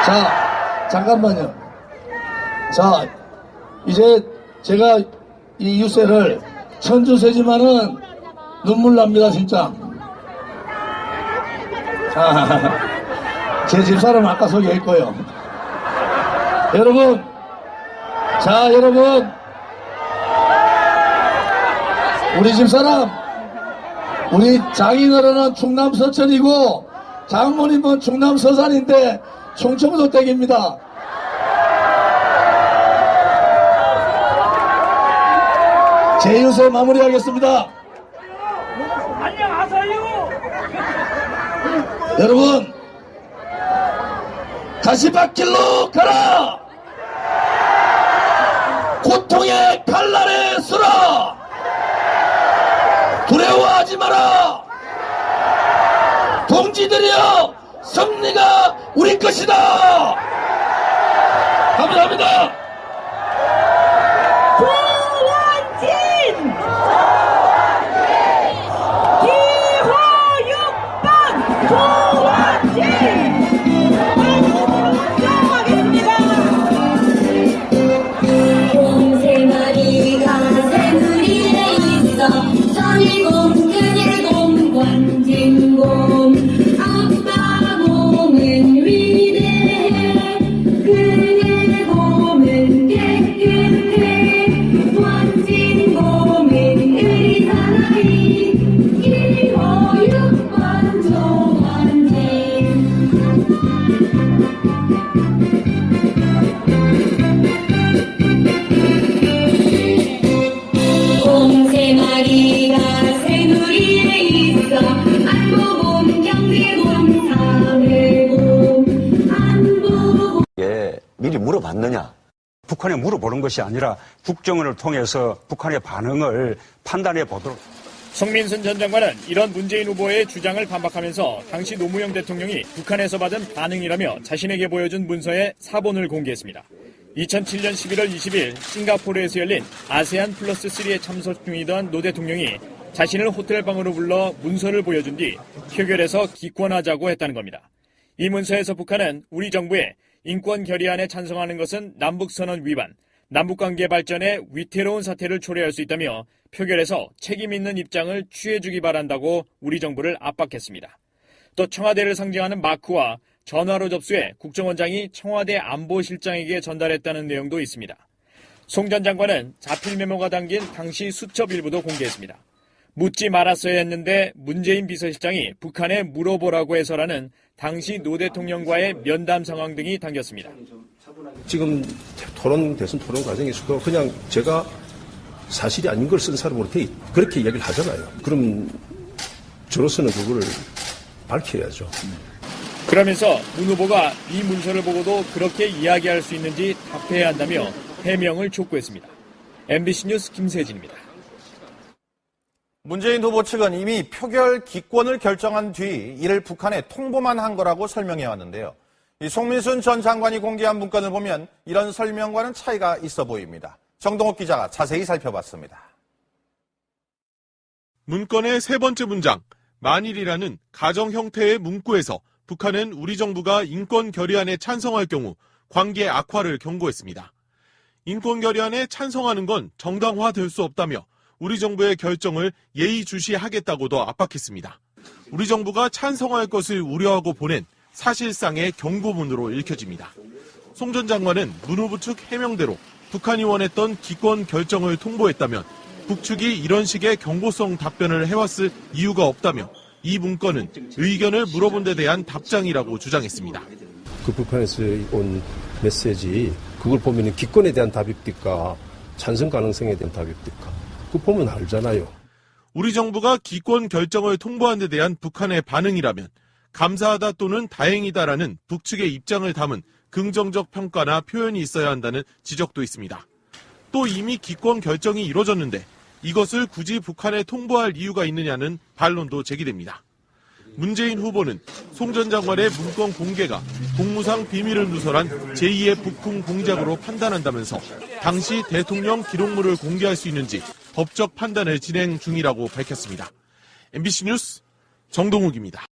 자, 잠깐만요. 자, 이제 제가 이 유세를 천주세지만은 눈물 납니다, 진짜. 제 집사람 아까 소개했고요. 여러분, 우리 집사람, 우리 장인어른은 충남 서천이고 장모님은 충남 서산인데 충청도 댁입니다. 제 유세 마무리하겠습니다. 안녕하세요. 여러분, 가시밭길로 가라. 고통의 칼날에 쓰라. 두려워하지 마라. 동지들이여, 승리가 우리 것이다. 감사합니다. 조원진! 기호 6번 조원진! 수고하겠습니다. 곰3마리가 새누리에 있어 전일곰 그일곰 원진곰 아빠 곰은 위대해 그의 곰은 물어봤느냐? 북한에 물어보는 것이 아니라 국정원을 통해서 북한의 반응을 판단해 보도록. 송민순 전 장관은 이런 문재인 후보의 주장을 반박하면서 당시 노무현 대통령이 북한에서 받은 반응이라며 자신에게 보여준 문서의 사본을 공개했습니다. 2007년 11월 20일 싱가포르에서 열린 아세안 플러스 3에 참석 중이던 노 대통령이 자신을 호텔방으로 불러 문서를 보여준 뒤 표결에서 기권하자고 했다는 겁니다. 이 문서에서 북한은 우리 정부의 인권 결의안에 찬성하는 것은 남북선언 위반, 남북관계 발전에 위태로운 사태를 초래할 수 있다며 표결에서 책임 있는 입장을 취해주기 바란다고 우리 정부를 압박했습니다. 또 청와대를 상징하는 마크와 전화로 접수해 국정원장이 청와대 안보실장에게 전달했다는 내용도 있습니다. 송 전 장관은 자필 메모가 담긴 당시 수첩 일부도 공개했습니다. 묻지 말았어야 했는데 문재인 비서실장이 북한에 물어보라고 해서라는 당시 노 대통령과의 면담 상황 등이 담겼습니다. 지금 대선 토론 과정에서도 그냥 제가 사실이 아닌 걸 쓴 사람으로 그렇게 이야기를 하잖아요. 그럼 저로서는 그거를 밝혀야죠. 그러면서 문 후보가 이 문서를 보고도 그렇게 이야기할 수 있는지 답해야 한다며 해명을 촉구했습니다. MBC 뉴스 김세진입니다. 문재인 후보 측은 이미 표결 기권을 결정한 뒤 이를 북한에 통보만 한 거라고 설명해 왔는데요. 이 송민순 전 장관이 공개한 문건을 보면 이런 설명과는 차이가 있어 보입니다. 정동욱 기자가 자세히 살펴봤습니다. 문건의 세 번째 문장, 만일이라는 가정 형태의 문구에서 북한은 우리 정부가 인권 결의안에 찬성할 경우 관계 악화를 경고했습니다. 인권 결의안에 찬성하는 건 정당화될 수 없다며 우리 정부의 결정을 예의주시하겠다고도 압박했습니다. 우리 정부가 찬성할 것을 우려하고 보낸 사실상의 경고문으로 읽혀집니다. 송 전 장관은 문 후보 측 해명대로 북한이 원했던 기권 결정을 통보했다면 북측이 이런 식의 경고성 답변을 해왔을 이유가 없다며 이 문건은 의견을 물어본 데 대한 답장이라고 주장했습니다. 그 북한에서 온 메시지 그걸 보면 기권에 대한 답입니까? 찬성 가능성에 대한 답입니까? 그거 보면 알잖아요. 우리 정부가 기권 결정을 통보한 데 대한 북한의 반응이라면 감사하다 또는 다행이다라는 북측의 입장을 담은 긍정적 평가나 표현이 있어야 한다는 지적도 있습니다. 또 이미 기권 결정이 이뤄졌는데 이것을 굳이 북한에 통보할 이유가 있느냐는 반론도 제기됩니다. 문재인 후보는 송 전 장관의 문건 공개가 공무상 비밀을 누설한 제2의 북풍 공작으로 판단한다면서 당시 대통령 기록물을 공개할 수 있는지 법적 판단을 진행 중이라고 밝혔습니다. MBC 뉴스 정동욱입니다.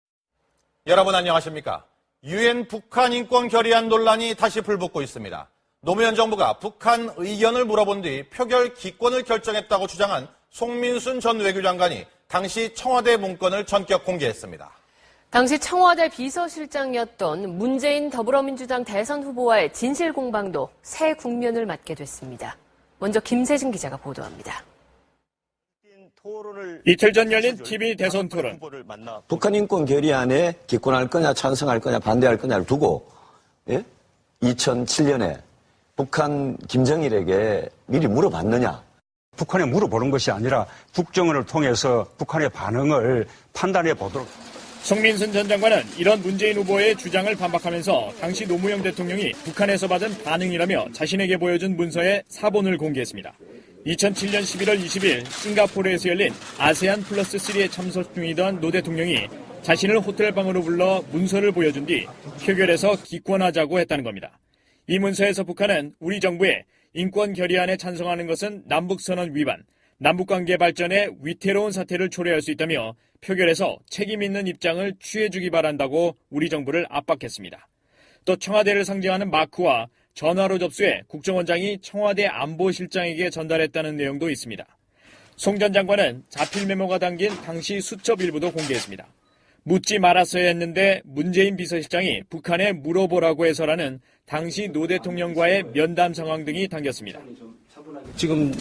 여러분 안녕하십니까? 유엔 북한 인권 결의안 논란이 다시 불붙고 있습니다. 노무현 정부가 북한 의견을 물어본 뒤 표결 기권을 결정했다고 주장한 송민순 전 외교장관이 당시 청와대 문건을 전격 공개했습니다. 당시 청와대 비서실장이었던 문재인 더불어민주당 대선 후보와의 진실 공방도 새 국면을 맞게 됐습니다. 먼저 김세진 기자가 보도합니다. 이틀 전 열린 TV 대선 토론. 북한 인권 결의안에 기권할 거냐 찬성할 거냐 반대할 거냐를 두고 2007년에 북한 김정일에게 미리 물어봤느냐. 북한에 물어보는 것이 아니라 국정원을 통해서 북한의 반응을 판단해 보도록. 송민순 전 장관은 이런 문재인 후보의 주장을 반박하면서 당시 노무현 대통령이 북한에서 받은 반응이라며 자신에게 보여준 문서의 사본을 공개했습니다. 2007년 11월 20일 싱가포르에서 열린 아세안 플러스 3에 참석 중이던 노 대통령이 자신을 호텔방으로 불러 문서를 보여준 뒤 표결에서 기권하자고 했다는 겁니다. 이 문서에서 북한은 우리 정부의 인권 결의안에 찬성하는 것은 남북선언 위반, 남북관계 발전에 위태로운 사태를 초래할 수 있다며 표결에서 책임 있는 입장을 취해주기 바란다고 우리 정부를 압박했습니다. 또 청와대를 상징하는 마크와 전화로 접수해 국정원장이 청와대 안보실장에게 전달했다는 내용도 있습니다. 송 전 장관은 자필 메모가 담긴 당시 수첩 일부도 공개했습니다. 묻지 말았어야 했는데 문재인 비서실장이 북한에 물어보라고 해서라는 당시 노 대통령과의 면담 상황 등이 담겼습니다. 지금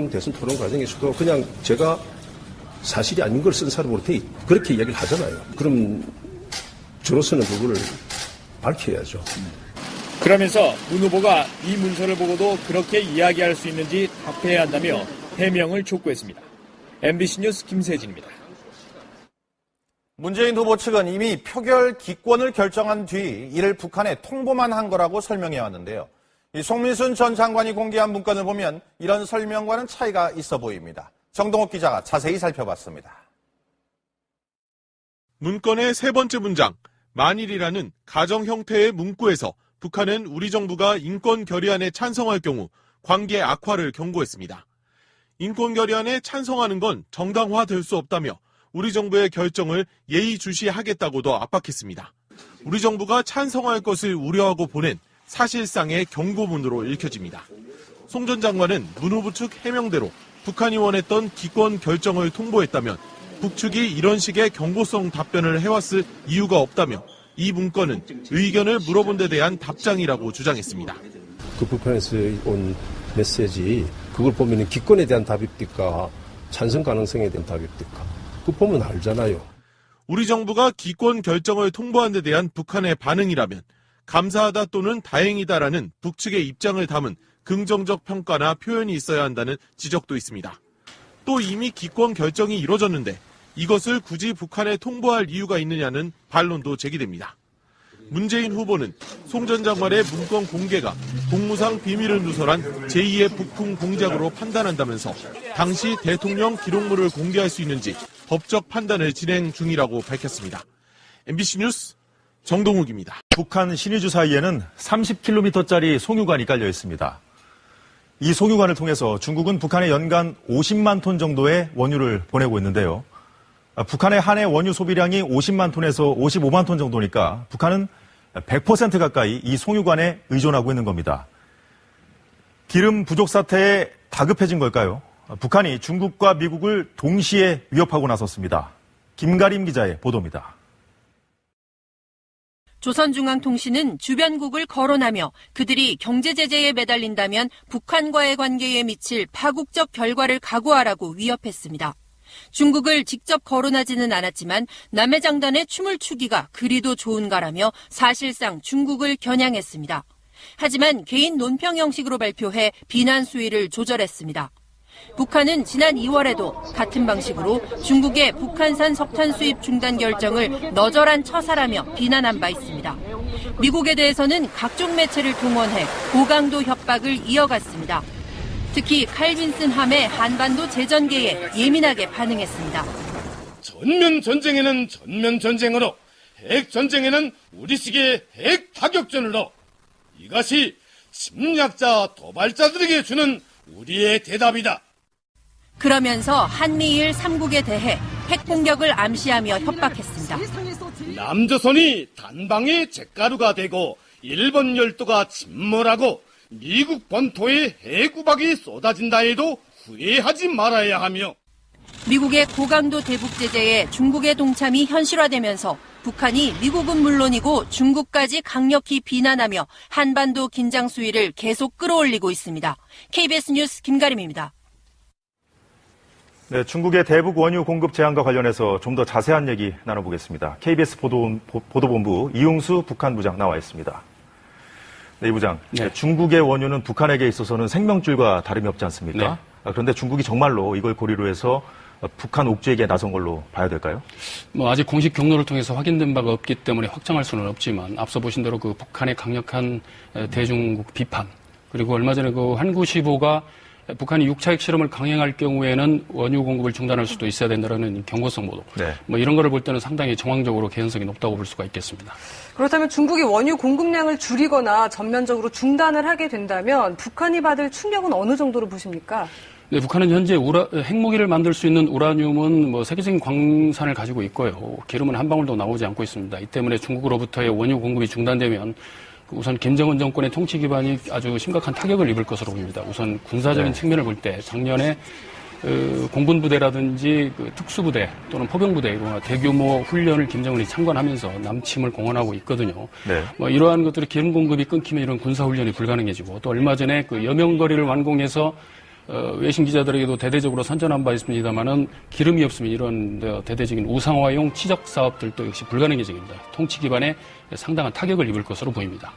대선 토론 과정에서도 그냥 제가 사실이 아닌 걸 쓴 사람으로 그렇게 이야기를 하잖아요. 그럼 저로서는 그거를 밝혀야죠. 그러면서 문 후보가 이 문서를 보고도 그렇게 이야기할 수 있는지 답해야 한다며 해명을 촉구했습니다. MBC 뉴스 김세진입니다. 문재인 후보 측은 이미 표결 기권을 결정한 뒤 이를 북한에 통보만 한 거라고 설명해 왔는데요. 이 송민순 전 장관이 공개한 문건을 보면 이런 설명과는 차이가 있어 보입니다. 정동욱 기자가 자세히 살펴봤습니다. 문건의 세 번째 문장, 만일이라는 가정 형태의 문구에서 북한은 우리 정부가 인권 결의안에 찬성할 경우 관계 악화를 경고했습니다. 인권 결의안에 찬성하는 건 정당화될 수 없다며 우리 정부의 결정을 예의주시하겠다고도 압박했습니다. 우리 정부가 찬성할 것을 우려하고 보낸 사실상의 경고문으로 읽혀집니다. 송 전 장관은 문 후보 측 해명대로 북한이 원했던 기권 결정을 통보했다면 북측이 이런 식의 경고성 답변을 해왔을 이유가 없다며 이 문건은 의견을 물어본 데 대한 답장이라고 주장했습니다. 그 북한에서 온 메시지, 그걸 보면 기권에 대한 답입니까? 찬성 가능성에 대한 답입니까? 그거 보면 알잖아요. 우리 정부가 기권 결정을 통보한 데 대한 북한의 반응이라면 감사하다 또는 다행이다라는 북측의 입장을 담은 긍정적 평가나 표현이 있어야 한다는 지적도 있습니다. 또 이미 기권 결정이 이뤄졌는데 이것을 굳이 북한에 통보할 이유가 있느냐는 반론도 제기됩니다. 문재인 후보는 송 전 장관의 문건 공개가 공무상 비밀을 누설한 제2의 북풍 공작으로 판단한다면서 당시 대통령 기록물을 공개할 수 있는지 법적 판단을 진행 중이라고 밝혔습니다. MBC 뉴스 정동욱입니다. 북한 신의주 사이에는 30km짜리 송유관이 깔려 있습니다. 이 송유관을 통해서 중국은 북한에 연간 50만 톤 정도의 원유를 보내고 있는데요. 북한의 한 해 원유 소비량이 50만 톤에서 55만 톤 정도니까 북한은 100% 가까이 이 송유관에 의존하고 있는 겁니다. 기름 부족 사태에 다급해진 걸까요? 북한이 중국과 미국을 동시에 위협하고 나섰습니다. 김가림 기자의 보도입니다. 조선중앙통신은 주변국을 거론하며 그들이 경제 제재에 매달린다면 북한과의 관계에 미칠 파국적 결과를 각오하라고 위협했습니다. 중국을 직접 거론하지는 않았지만 남의 장단에 춤을 추기가 그리도 좋은가라며 사실상 중국을 겨냥했습니다. 하지만 개인 논평 형식으로 발표해 비난 수위를 조절했습니다. 북한은 지난 2월에도 같은 방식으로 중국의 북한산 석탄 수입 중단 결정을 너절한 처사라며 비난한 바 있습니다. 미국에 대해서는 각종 매체를 동원해 고강도 협박을 이어갔습니다. 특히 칼빈슨 함의 한반도 재전개에 예민하게 반응했습니다. 전면 전쟁에는 전면 전쟁으로, 핵 전쟁에는 우리식의 핵 타격전으로, 이것이 침략자 도발자들에게 주는 우리의 대답이다. 그러면서 한미일 3국에 대해 핵 공격을 암시하며 협박했습니다. 남조선이 단방의 잿가루가 되고 일본 열도가 침몰하고 미국 본토에 해구박이 쏟아진다 해도 후회하지 말아야 하며, 미국의 고강도 대북 제재에 중국의 동참이 현실화되면서 북한이 미국은 물론이고 중국까지 강력히 비난하며 한반도 긴장 수위를 계속 끌어올리고 있습니다. KBS 뉴스 김가림입니다. 네, 중국의 대북 원유 공급 제한과 관련해서 좀 더 자세한 얘기 나눠보겠습니다. KBS 보도본부 이용수 북한부장 나와 있습니다. 네, 이 부장. 네. 중국의 원유는 북한에게 있어서는 생명줄과 다름이 없지 않습니까? 네. 그런데 중국이 정말로 이걸 고리로 해서 북한 옥죄기에 나선 걸로 봐야 될까요? 아직 공식 경로를 통해서 확인된 바가 없기 때문에 확정할 수는 없지만 앞서 보신 대로 그 북한의 강력한 대중국 비판, 그리고 얼마 전에 그 한구15가 북한이 6차 핵실험을 강행할 경우에는 원유 공급을 중단할 수도 있어야 된다는 경고성 보도. 네. 이런 거를 볼 때는 상당히 정황적으로 개연성이 높다고 볼 수가 있겠습니다. 그렇다면 중국이 원유 공급량을 줄이거나 전면적으로 중단을 하게 된다면 북한이 받을 충격은 어느 정도로 보십니까? 네, 북한은 현재 핵무기를 만들 수 있는 우라늄은 세계적인 광산을 가지고 있고요. 기름은 한 방울도 나오지 않고 있습니다. 이 때문에 중국으로부터의 원유 공급이 중단되면 우선 김정은 정권의 통치 기반이 아주 심각한 타격을 입을 것으로 보입니다. 우선 군사적인 측면을 볼 때 작년에 공군부대라든지 특수부대 또는 포병부대 대규모 훈련을 김정은이 참관하면서 남침을 공언하고 있거든요. 네. 이러한 것들이 기름 공급이 끊기면 이런 군사훈련이 불가능해지고, 또 얼마 전에 여명거리를 완공해서 외신 기자들에게도 대대적으로 선전한 바 있습니다만은 기름이 없으면 이런 대대적인 우상화용 치적 사업들도 역시 불가능해집니다. 통치 기반에 상당한 타격을 입을 것으로 보입니다.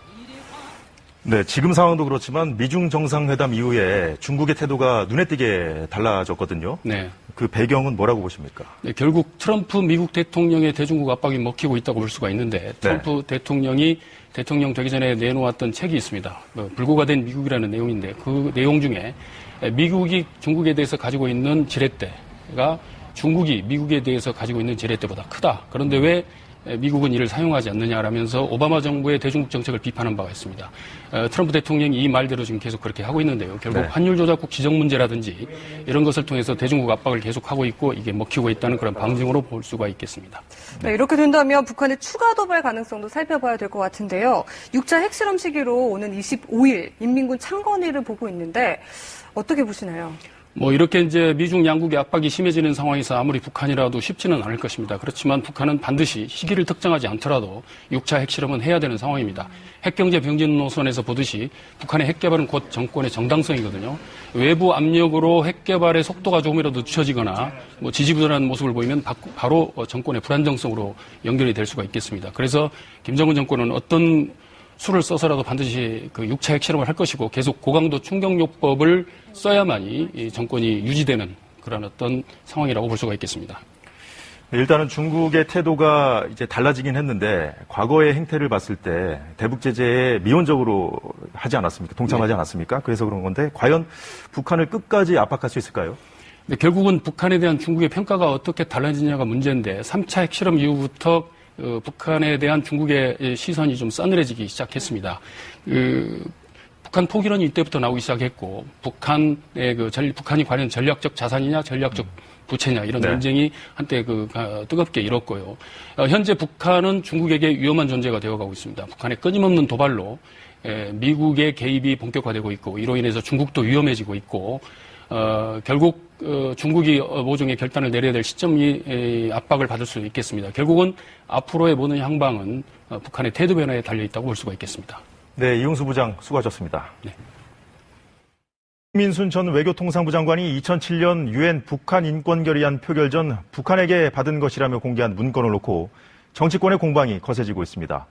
네, 지금 상황도 그렇지만 미중 정상회담 이후에 중국의 태도가 눈에 띄게 달라졌거든요. 네. 그 배경은 뭐라고 보십니까? 네, 결국 트럼프 미국 대통령의 대중국 압박이 먹히고 있다고 볼 수가 있는데 트럼프 대통령이 대통령 되기 전에 내놓았던 책이 있습니다. 불구가 된 미국이라는 내용인데 그 내용 중에 미국이 중국에 대해서 가지고 있는 지렛대가 중국이 미국에 대해서 가지고 있는 지렛대보다 크다. 그런데 왜 미국은 이를 사용하지 않느냐라면서 오바마 정부의 대중국 정책을 비판한 바가 있습니다. 트럼프 대통령이 이 말대로 지금 계속 그렇게 하고 있는데요. 결국 환율 조작국 지정 문제라든지 이런 것을 통해서 대중국 압박을 계속하고 있고 이게 먹히고 있다는 그런 방증으로 볼 수가 있겠습니다. 네, 이렇게 된다면 북한의 추가 도발 가능성도 살펴봐야 될 것 같은데요. 6차 핵실험 시기로 오는 25일 인민군 창건일을 보고 있는데 어떻게 보시나요? 이렇게 이제 미중 양국의 압박이 심해지는 상황에서 아무리 북한이라도 쉽지는 않을 것입니다. 그렇지만 북한은 반드시 시기를 특정하지 않더라도 6차 핵실험은 해야 되는 상황입니다. 핵경제 병진 노선에서 보듯이 북한의 핵개발은 곧 정권의 정당성이거든요. 외부 압력으로 핵개발의 속도가 조금이라도 늦춰지거나 지지부진한 모습을 보이면 바로 정권의 불안정성으로 연결이 될 수가 있겠습니다. 그래서 김정은 정권은 어떤 수를 써서라도 반드시 그 6차 핵실험을 할 것이고 계속 고강도 충격요법을 써야만이 이 정권이 유지되는 그런 어떤 상황이라고 볼 수가 있겠습니다. 일단은 중국의 태도가 이제 달라지긴 했는데 과거의 행태를 봤을 때 대북 제재에 미온적으로 하지 않았습니까? 동참하지 않았습니까? 그래서 그런 건데 과연 북한을 끝까지 압박할 수 있을까요? 네, 결국은 북한에 대한 중국의 평가가 어떻게 달라지냐가 문제인데 3차 핵실험 이후부터 북한에 대한 중국의 시선이 좀 싸늘해지기 시작했습니다. 북한 포기론이 이때부터 나오기 시작했고, 북한이 과연 전략적 자산이냐, 전략적 부채냐, 이런 논쟁이 한때 뜨겁게 일었고요. 현재 북한은 중국에게 위험한 존재가 되어가고 있습니다. 북한의 끊임없는 도발로 미국의 개입이 본격화되고 있고, 이로 인해서 중국도 위험해지고 있고, 결국 중국이 모종의 결단을 내려야 될 시점이 압박을 받을 수 있겠습니다. 결국은 앞으로의 모든 향방은 북한의 태도 변화에 달려있다고 볼 수가 있겠습니다. 네, 이용수 부장 수고하셨습니다. 네. 송민순 전 외교통상부 장관이 2007년 유엔 북한 인권결의안 표결 전 북한에게 받은 것이라며 공개한 문건을 놓고 정치권의 공방이 거세지고 있습니다.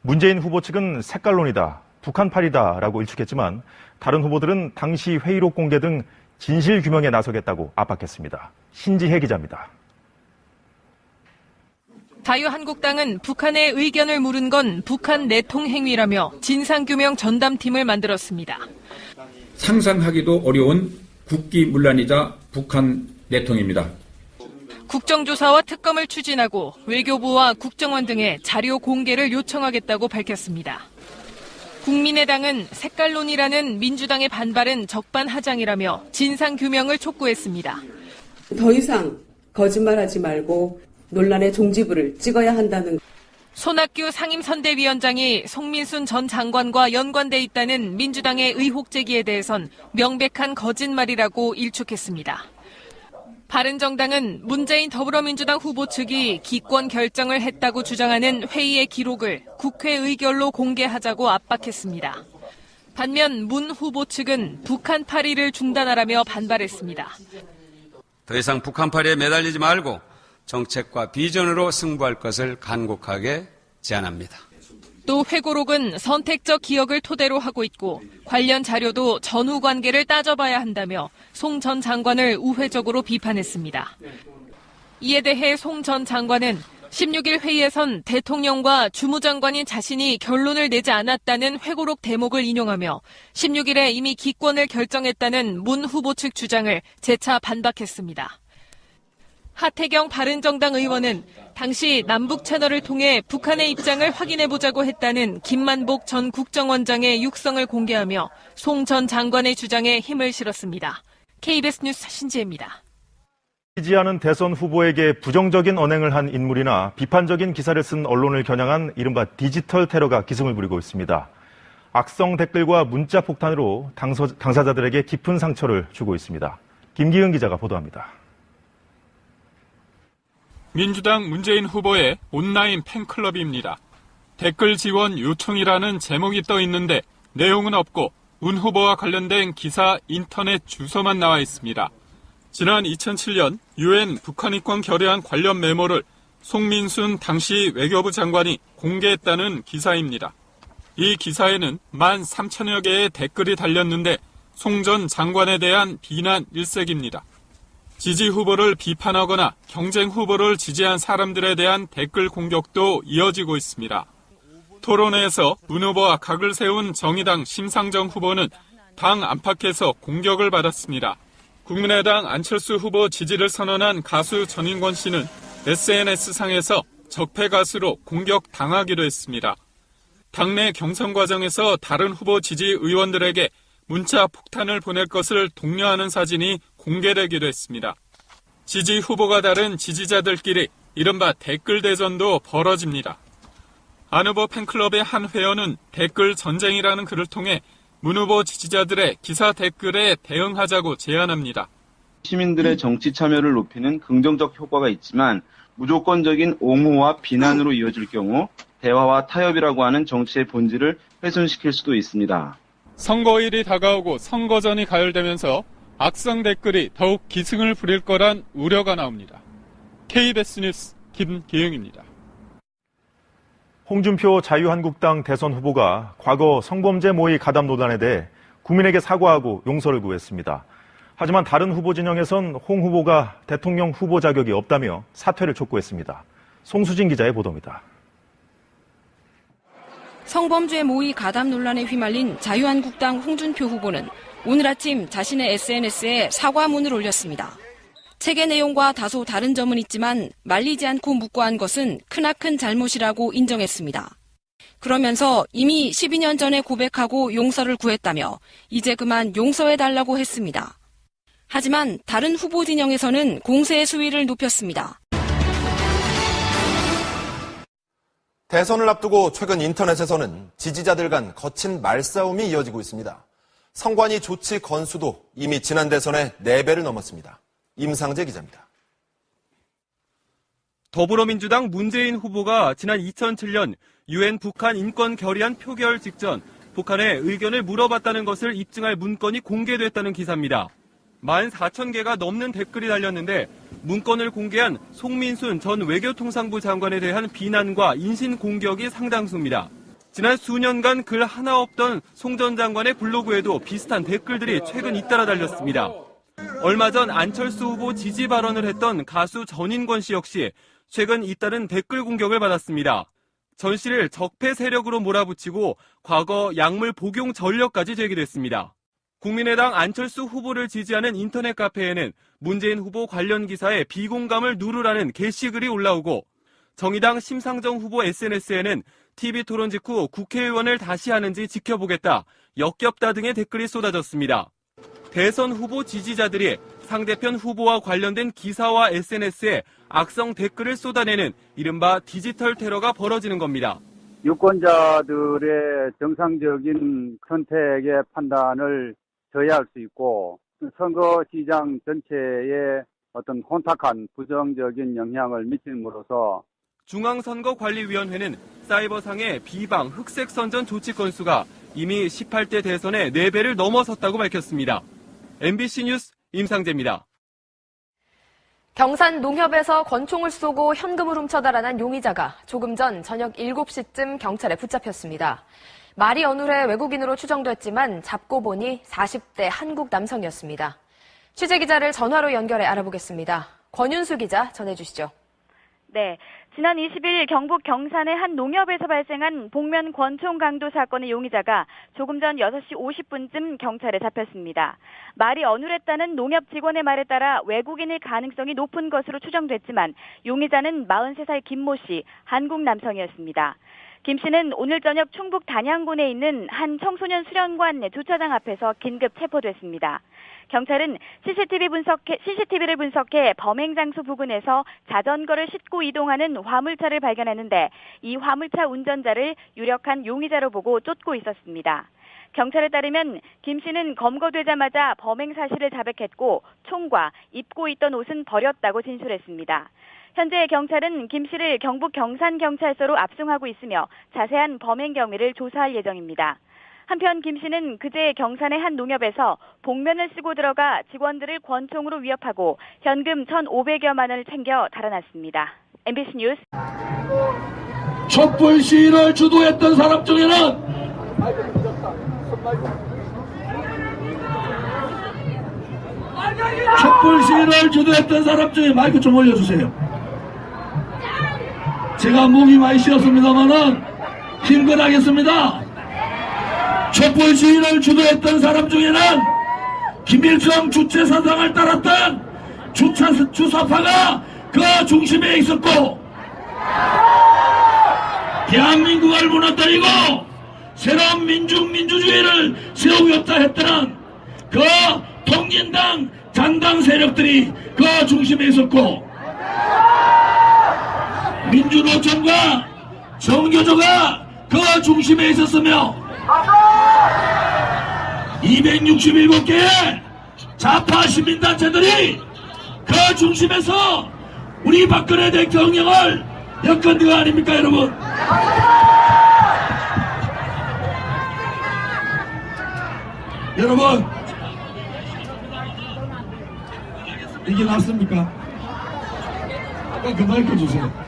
문재인 후보 측은 색깔론이다, 북한팔이다라고 일축했지만 다른 후보들은 당시 회의록 공개 등 진실 규명에 나서겠다고 압박했습니다. 신지혜 기자입니다. 자유한국당은 북한의 의견을 물은 건 북한 내통 행위라며 진상규명 전담팀을 만들었습니다. 상상하기도 어려운 국기문란이자 북한 내통입니다. 국정조사와 특검을 추진하고 외교부와 국정원 등의 자료 공개를 요청하겠다고 밝혔습니다. 국민의당은 색깔론이라는 민주당의 반발은 적반하장이라며 진상규명을 촉구했습니다. 더 이상 거짓말하지 말고 논란의 종지부를 찍어야 한다는. 손학규 상임선대위원장이 송민순 전 장관과 연관돼 있다는 민주당의 의혹 제기에 대해선 명백한 거짓말이라고 일축했습니다. 바른정당은 문재인 더불어민주당 후보 측이 기권 결정을 했다고 주장하는 회의의 기록을 국회 의결로 공개하자고 압박했습니다. 반면 문 후보 측은 북한팔이를 중단하라며 반발했습니다. 더 이상 북한팔이에 매달리지 말고 정책과 비전으로 승부할 것을 간곡하게 제안합니다. 또 회고록은 선택적 기억을 토대로 하고 있고 관련 자료도 전후 관계를 따져봐야 한다며 송 전 장관을 우회적으로 비판했습니다. 이에 대해 송 전 장관은 16일 회의에선 대통령과 주무장관인 자신이 결론을 내지 않았다는 회고록 대목을 인용하며 16일에 이미 기권을 결정했다는 문 후보 측 주장을 재차 반박했습니다. 하태경 바른정당 의원은 당시 남북 채널을 통해 북한의 입장을 확인해보자고 했다는 김만복 전 국정원장의 육성을 공개하며 송 전 장관의 주장에 힘을 실었습니다. KBS 뉴스 신지혜입니다. 지지하는 대선 후보에게 부정적인 언행을 한 인물이나 비판적인 기사를 쓴 언론을 겨냥한 이른바 디지털 테러가 기승을 부리고 있습니다. 악성 댓글과 문자 폭탄으로 당사자들에게 깊은 상처를 주고 있습니다. 김기은 기자가 보도합니다. 민주당 문재인 후보의 온라인 팬클럽입니다. 댓글 지원 요청이라는 제목이 떠 있는데 내용은 없고 문 후보와 관련된 기사 인터넷 주소만 나와 있습니다. 지난 2007년 유엔 북한인권 결의안 관련 메모를 송민순 당시 외교부 장관이 공개했다는 기사입니다. 이 기사에는 13,000여 개의 댓글이 달렸는데 송 전 장관에 대한 비난 일색입니다. 지지 후보를 비판하거나 경쟁 후보를 지지한 사람들에 대한 댓글 공격도 이어지고 있습니다. 토론회에서 문 후보와 각을 세운 정의당 심상정 후보는 당 안팎에서 공격을 받았습니다. 국민의당 안철수 후보 지지를 선언한 가수 전인권 씨는 SNS상에서 적폐 가수로 공격당하기도 했습니다. 당내 경선 과정에서 다른 후보 지지 의원들에게 문자 폭탄을 보낼 것을 독려하는 사진이 공개되기도 했습니다. 지지 후보가 다른 지지자들끼리 이른바 댓글 대전도 벌어집니다. 안 후보 팬클럽의 한 회원은 댓글 전쟁이라는 글을 통해 문 후보 지지자들의 기사 댓글에 대응하자고 제안합니다. 시민들의 정치 참여를 높이는 긍정적 효과가 있지만 무조건적인 옹호와 비난으로 이어질 경우 대화와 타협이라고 하는 정치의 본질을 훼손시킬 수도 있습니다. 선거일이 다가오고 선거전이 가열되면서 악성 댓글이 더욱 기승을 부릴 거란 우려가 나옵니다. KBS 뉴스 김기영입니다. 홍준표 자유한국당 대선 후보가 과거 성범죄 모의 가담 논란에 대해 국민에게 사과하고 용서를 구했습니다. 하지만 다른 후보 진영에선 홍 후보가 대통령 후보 자격이 없다며 사퇴를 촉구했습니다. 송수진 기자의 보도입니다. 성범죄 모의 가담 논란에 휘말린 자유한국당 홍준표 후보는 오늘 아침 자신의 SNS에 사과문을 올렸습니다. 책의 내용과 다소 다른 점은 있지만 말리지 않고 묵과한 것은 크나큰 잘못이라고 인정했습니다. 그러면서 이미 12년 전에 고백하고 용서를 구했다며 이제 그만 용서해달라고 했습니다. 하지만 다른 후보 진영에서는 공세의 수위를 높였습니다. 대선을 앞두고 최근 인터넷에서는 지지자들 간 거친 말싸움이 이어지고 있습니다. 선관위 조치 건수도 이미 지난 대선의 4배를 넘었습니다. 임상재 기자입니다. 더불어민주당 문재인 후보가 지난 2007년 UN 북한 인권 결의안 표결 직전 북한의 의견을 물어봤다는 것을 입증할 문건이 공개됐다는 기사입니다. 14,000개가 넘는 댓글이 달렸는데 문건을 공개한 송민순 전 외교통상부 장관에 대한 비난과 인신 공격이 상당수입니다. 지난 수년간 글 하나 없던 송 전 장관의 블로그에도 비슷한 댓글들이 최근 잇따라 달렸습니다. 얼마 전 안철수 후보 지지 발언을 했던 가수 전인권 씨 역시 최근 잇따른 댓글 공격을 받았습니다. 전 씨를 적폐 세력으로 몰아붙이고 과거 약물 복용 전력까지 제기됐습니다. 국민의당 안철수 후보를 지지하는 인터넷 카페에는 문재인 후보 관련 기사에 비공감을 누르라는 게시글이 올라오고 정의당 심상정 후보 SNS에는 TV 토론 직후 국회의원을 다시 하는지 지켜보겠다, 역겹다 등의 댓글이 쏟아졌습니다. 대선 후보 지지자들이 상대편 후보와 관련된 기사와 SNS에 악성 댓글을 쏟아내는 이른바 디지털 테러가 벌어지는 겁니다. 유권자들의 정상적인 선택의 판단을 저해할 수 있고 선거시장 전체에 어떤 혼탁한 부정적인 영향을 미침으로써 중앙선거관리위원회는 사이버상의 비방, 흑색 선전 조치 건수가 이미 18대 대선의 4배를 넘어섰다고 밝혔습니다. MBC 뉴스 임상재입니다. 경산 농협에서 권총을 쏘고 현금을 훔쳐 달아난 용의자가 조금 전 저녁 7시쯤 경찰에 붙잡혔습니다. 말이 어눌해 외국인으로 추정됐지만 잡고 보니 40대 한국 남성이었습니다. 취재기자를 전화로 연결해 알아보겠습니다. 권윤수 기자 전해주시죠. 네, 지난 20일 경북 경산의 한 농협에서 발생한 복면 권총 강도 사건의 용의자가 조금 전 6시 50분쯤 경찰에 잡혔습니다. 말이 어눌했다는 농협 직원의 말에 따라 외국인일 가능성이 높은 것으로 추정됐지만 용의자는 43살 김모 씨, 한국 남성이었습니다. 김 씨는 오늘 저녁 충북 단양군에 있는 한 청소년 수련관 주차장 앞에서 긴급 체포됐습니다. 경찰은 CCTV를 분석해 범행 장소 부근에서 자전거를 싣고 이동하는 화물차를 발견했는데 이 화물차 운전자를 유력한 용의자로 보고 쫓고 있었습니다. 경찰에 따르면 김 씨는 검거되자마자 범행 사실을 자백했고 총과 입고 있던 옷은 버렸다고 진술했습니다. 현재 경찰은 김 씨를 경북 경산경찰서로 압송하고 있으며 자세한 범행 경위를 조사할 예정입니다. 한편 김 씨는 그제 경산의 한 농협에서 복면을 쓰고 들어가 직원들을 권총으로 위협하고 현금 1,500여만 원을 챙겨 달아났습니다. MBC 뉴스. 촛불 시위를 주도했던 사람 중에는 촛불 시위를 주도했던 사람 중에 마이크 좀 올려주세요. 제가 목이 많이 쉬었습니다만은 힘껏 하겠습니다. 촛불 시위를 주도했던 사람 중에는 김일성 주체 사상을 따랐던 주사파가 그 중심에 있었고, 대한민국을 무너뜨리고 새로운 민주주의를 세우겠다 했던 그 통진당 잔당 세력들이 그 중심에 있었고, 민주노총과 정교조가 그 중심에 있었으며 267개의 좌파 시민단체들이 그 중심에서 우리 박근혜 대통령을 엮은 거 아닙니까, 여러분? 여러분, 이게 맞습니까? 그 마이크 주세요.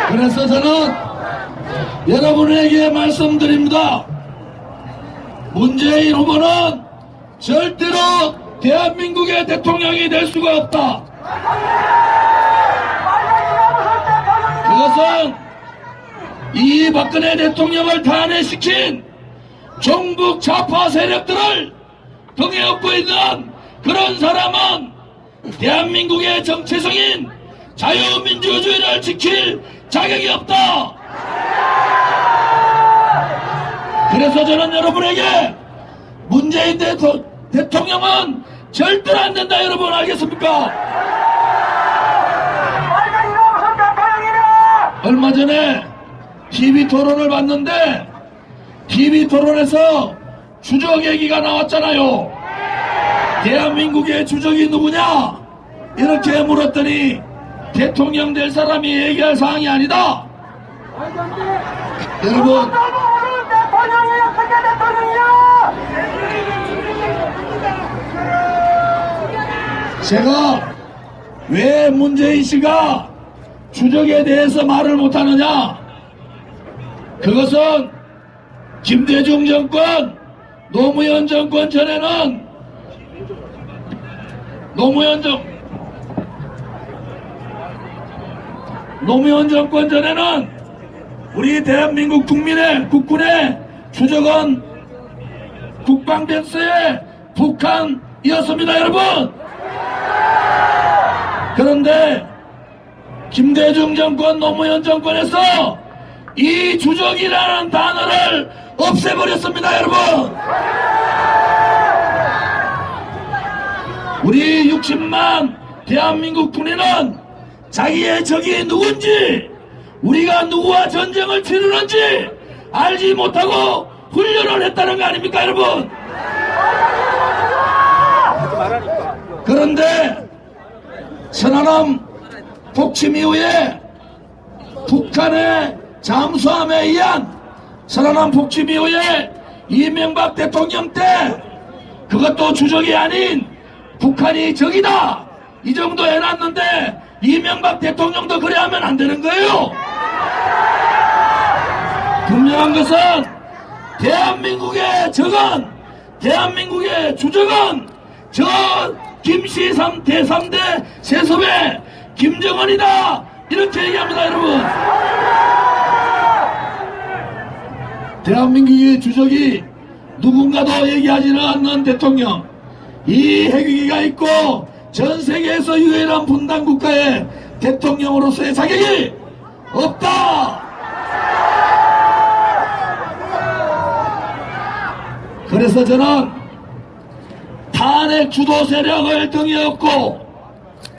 그래서 저는 여러분에게 말씀드립니다. 문재인 후보는 절대로 대한민국의 대통령이 될 수가 없다. 그것은 이 박근혜 대통령을 탄핵시킨 종북 좌파 세력들을 등에 업고 있는 그런 사람은 대한민국의 정체성인 자유민주주의를 지킬 자격이 없다. 그래서 저는 여러분에게 문재인 대통령은 절대로 안 된다, 여러분 알겠습니까? 얼마 전에 TV 토론을 봤는데 TV 토론에서 주적 얘기가 나왔잖아요. 대한민국의 주적이 누구냐? 이렇게 물었더니 대통령 될 사람이 얘기할 사항이 아니다. 여러분, 제가 왜 문재인 씨가 주적에 대해서 말을 못하느냐? 그것은 김대중 정권, 노무현 정권 전에는 노무현 정권 전에는 우리 대한민국 국군의 주적은 국방백서의 북한이었습니다, 여러분. 그런데 김대중 정권, 노무현 정권에서 이 주적이라는 단어를 없애버렸습니다, 여러분. 우리 60만 대한민국 군인은 자기의 적이 누군지, 우리가 누구와 전쟁을 치르는지 알지 못하고 훈련을 했다는 거 아닙니까, 여러분? 그런데 천안함 폭침 이후에 북한의 잠수함에 의한 천안함 폭침 이후에 이명박 대통령 때 그것도 주적이 아닌 북한이 적이다 이 정도 해놨는데 이명박 대통령도 그래 하면 안 되는 거예요. 분명한 것은 대한민국의 적은, 대한민국의 주적은 저 김씨 제3대 세습의 김정은이다 이렇게 얘기합니다, 여러분. 대한민국의 주적이 누군가도 얘기하지는 않는 대통령, 이 핵위기가 있고 전 세계에서 유일한 분단 국가의 대통령으로서의 자격이 없다. 그래서 저는 탄핵 주도 세력을 등에 업고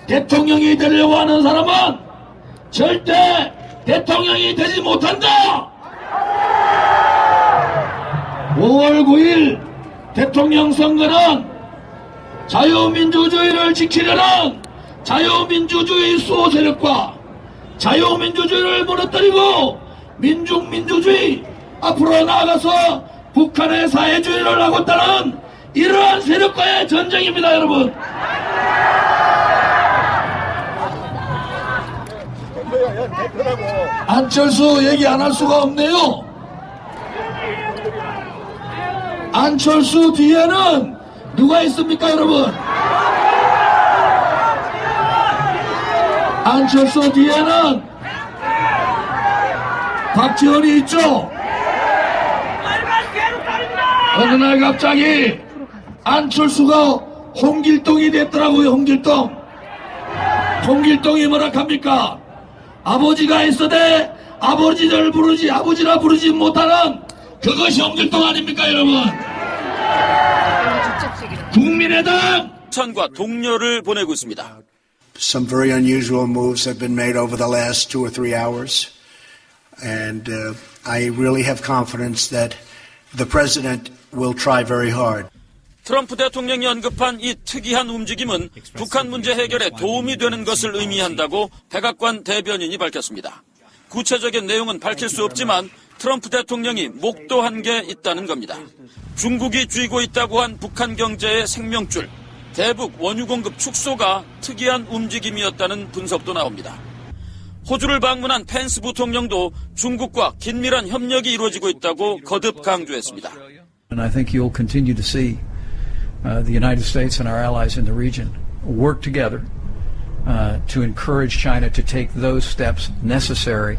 대통령이 되려고 하는 사람은 절대 대통령이 되지 못한다. 5월 9일 대통령 선거는 자유민주주의를 지키려는 자유민주주의 수호 세력과 자유민주주의를 무너뜨리고 민중민주주의 앞으로 나아가서 북한의 사회주의를 하고 있다는 이러한 세력과의 전쟁입니다, 여러분. 안철수 얘기 안 할 수가 없네요. 안철수 뒤에는 누가 있습니까, 여러분? 안철수 뒤에는 박지원이 있죠? 어느 날 갑자기 안철수가 홍길동이 됐더라고요, 홍길동. 홍길동이 뭐라 합니까? 아버지가 있어대 아버지를 부르지 아버지라 부르지 못하는 그것이 홍길동 아닙니까, 여러분? 국민의당 천과 동료를 보내고 있습니다. Some very unusual moves have been made over the last 2 or 3 hours, and I really have confidence that the president will try very hard. 트럼프 대통령이 언급한 이 특이한 움직임은 북한 문제 해결에 도움이 되는 것을 의미한다고 백악관 대변인이 밝혔습니다. 구체적인 내용은 밝힐 수 없지만 트럼프 대통령이 목도한 게 있다는 겁니다. 중국이 쥐고 있다고 한 북한 경제의 생명줄, 대북 원유 공급 축소가 특이한 움직임이었다는 분석도 나옵니다. 호주를 방문한 펜스 부통령도 중국과 긴밀한 협력이 이루어지고 있다고 거듭 강조했습니다. And I think you'll continue to see the United States and our allies in the region work together to encourage China to take those steps necessary.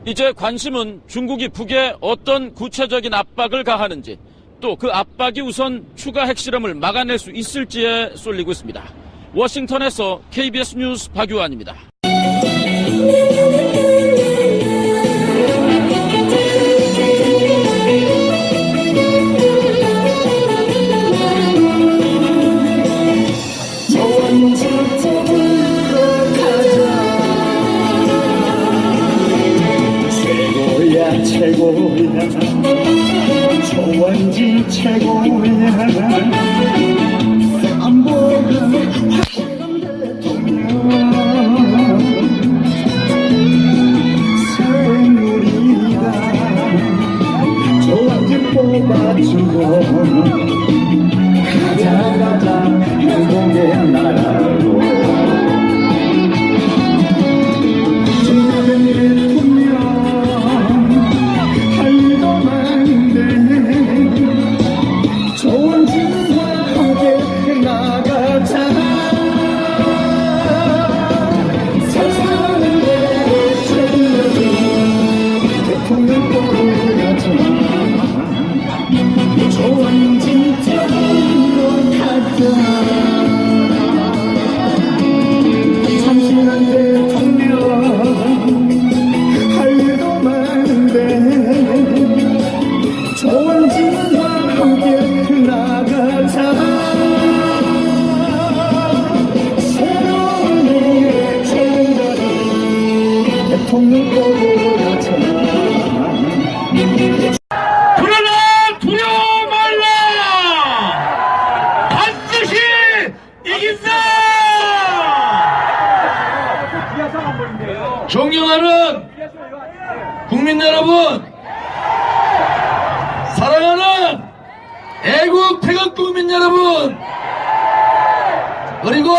이제 관심은 중국이 북에 어떤 구체적인 압박을 가하는지, 또 그 압박이 우선 추가 핵실험을 막아낼 수 있을지에 쏠리고 있습니다. 워싱턴에서 KBS 뉴스 박유환입니다. 최고야 조원진 최고야 안보가 박영선 대통령 새누리가 조원진 뽑아주고 가자 행복의 나라로 그러나 두려워 말라. 반드시 이긴다. 존경하는 국민 여러분, 사랑하는 애국 태극 국민 여러분, 그리고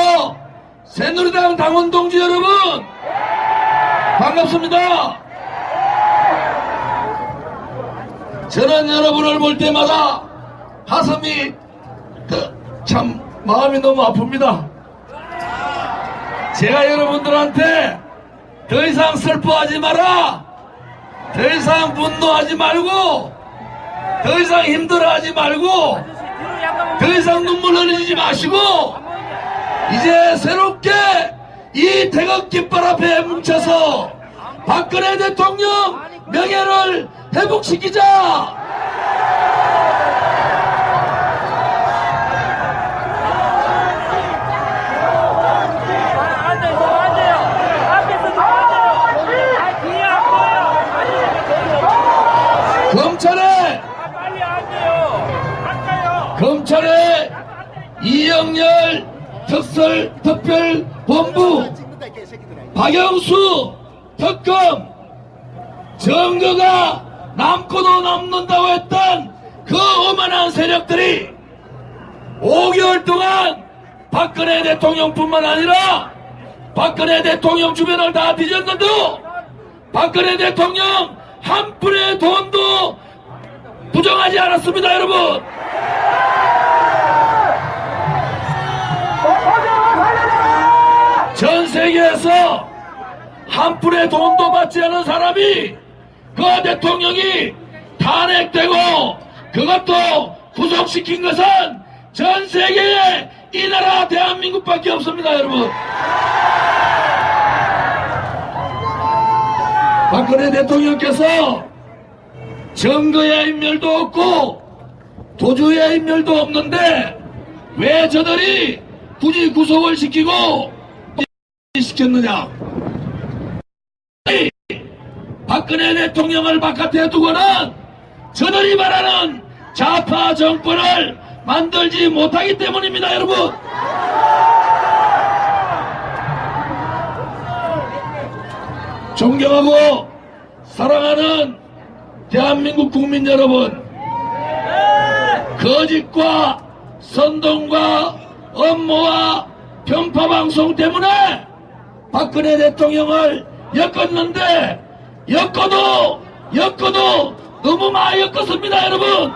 새누리당 당원 동지 여러분, 반갑습니다. 저는 여러분을 볼 때마다 가슴이 참 마음이 너무 아픕니다. 제가 여러분들한테 더 이상 슬퍼하지 마라, 더 이상 분노하지 말고, 더 이상 힘들어하지 말고, 더 이상 눈물 흘리지 마시고, 이제 새롭게 이 태극 깃발 앞에 뭉쳐서 박근혜 대통령 명예를 회복시키자. 검찰의 이영렬 특별본부, 박영수 특검, 증거가 남고도 남는다고 했던 그 오만한 세력들이 5개월 동안 박근혜 대통령뿐만 아니라 박근혜 대통령 주변을 다 뒤졌는데도 박근혜 대통령 한 푼의 돈도 부정하지 않았습니다, 여러분. 전 세계에서 한 푼의 돈도 받지 않은 사람이 그 대통령이 탄핵되고 그것도 구속시킨 것은 전 세계에 이 나라 대한민국밖에 없습니다, 여러분. 박근혜 대통령께서 증거의 인멸도 없고 도주의 인멸도 없는데 왜 저들이 굳이 구속을 시키고 시켰느냐? 박근혜 대통령을 바깥에 두고는 저들이 말하는 좌파 정권을 만들지 못하기 때문입니다, 여러분. 존경하고 사랑하는 대한민국 국민 여러분, 거짓과 선동과 음모와 편파방송 때문에 박근혜 대통령을 엮었는데 엮어도 너무 많이 엮었습니다, 여러분.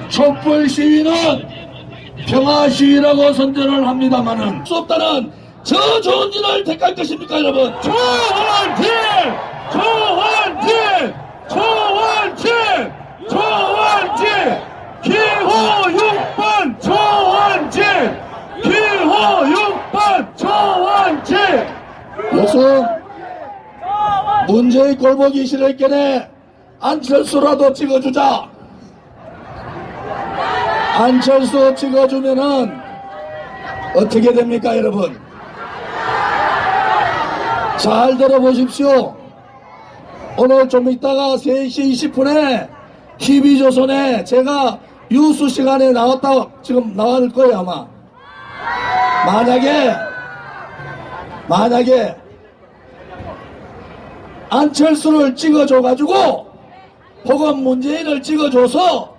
촛불 시위는 평화 시위라고 선전을 합니다만은 수 없다는 저 좋은 일을 택할 것입니까, 여러분? 조원진! 조원진! 조원진! 조원진! 기호 6번 조원진! 기호 6번 조원진! 요즘 문재인 꼴보기 싫을게네 안철수라도 찍어주자. 안철수 찍어주면은 어떻게 됩니까, 여러분? 잘 들어보십시오. 오늘 좀 이따가 3시 20분에 TV조선에 제가 뉴스 시간에 나왔다, 지금 나갈 거예요, 아마. 만약에 안철수를 찍어줘가지고 혹은 문재인을 찍어줘서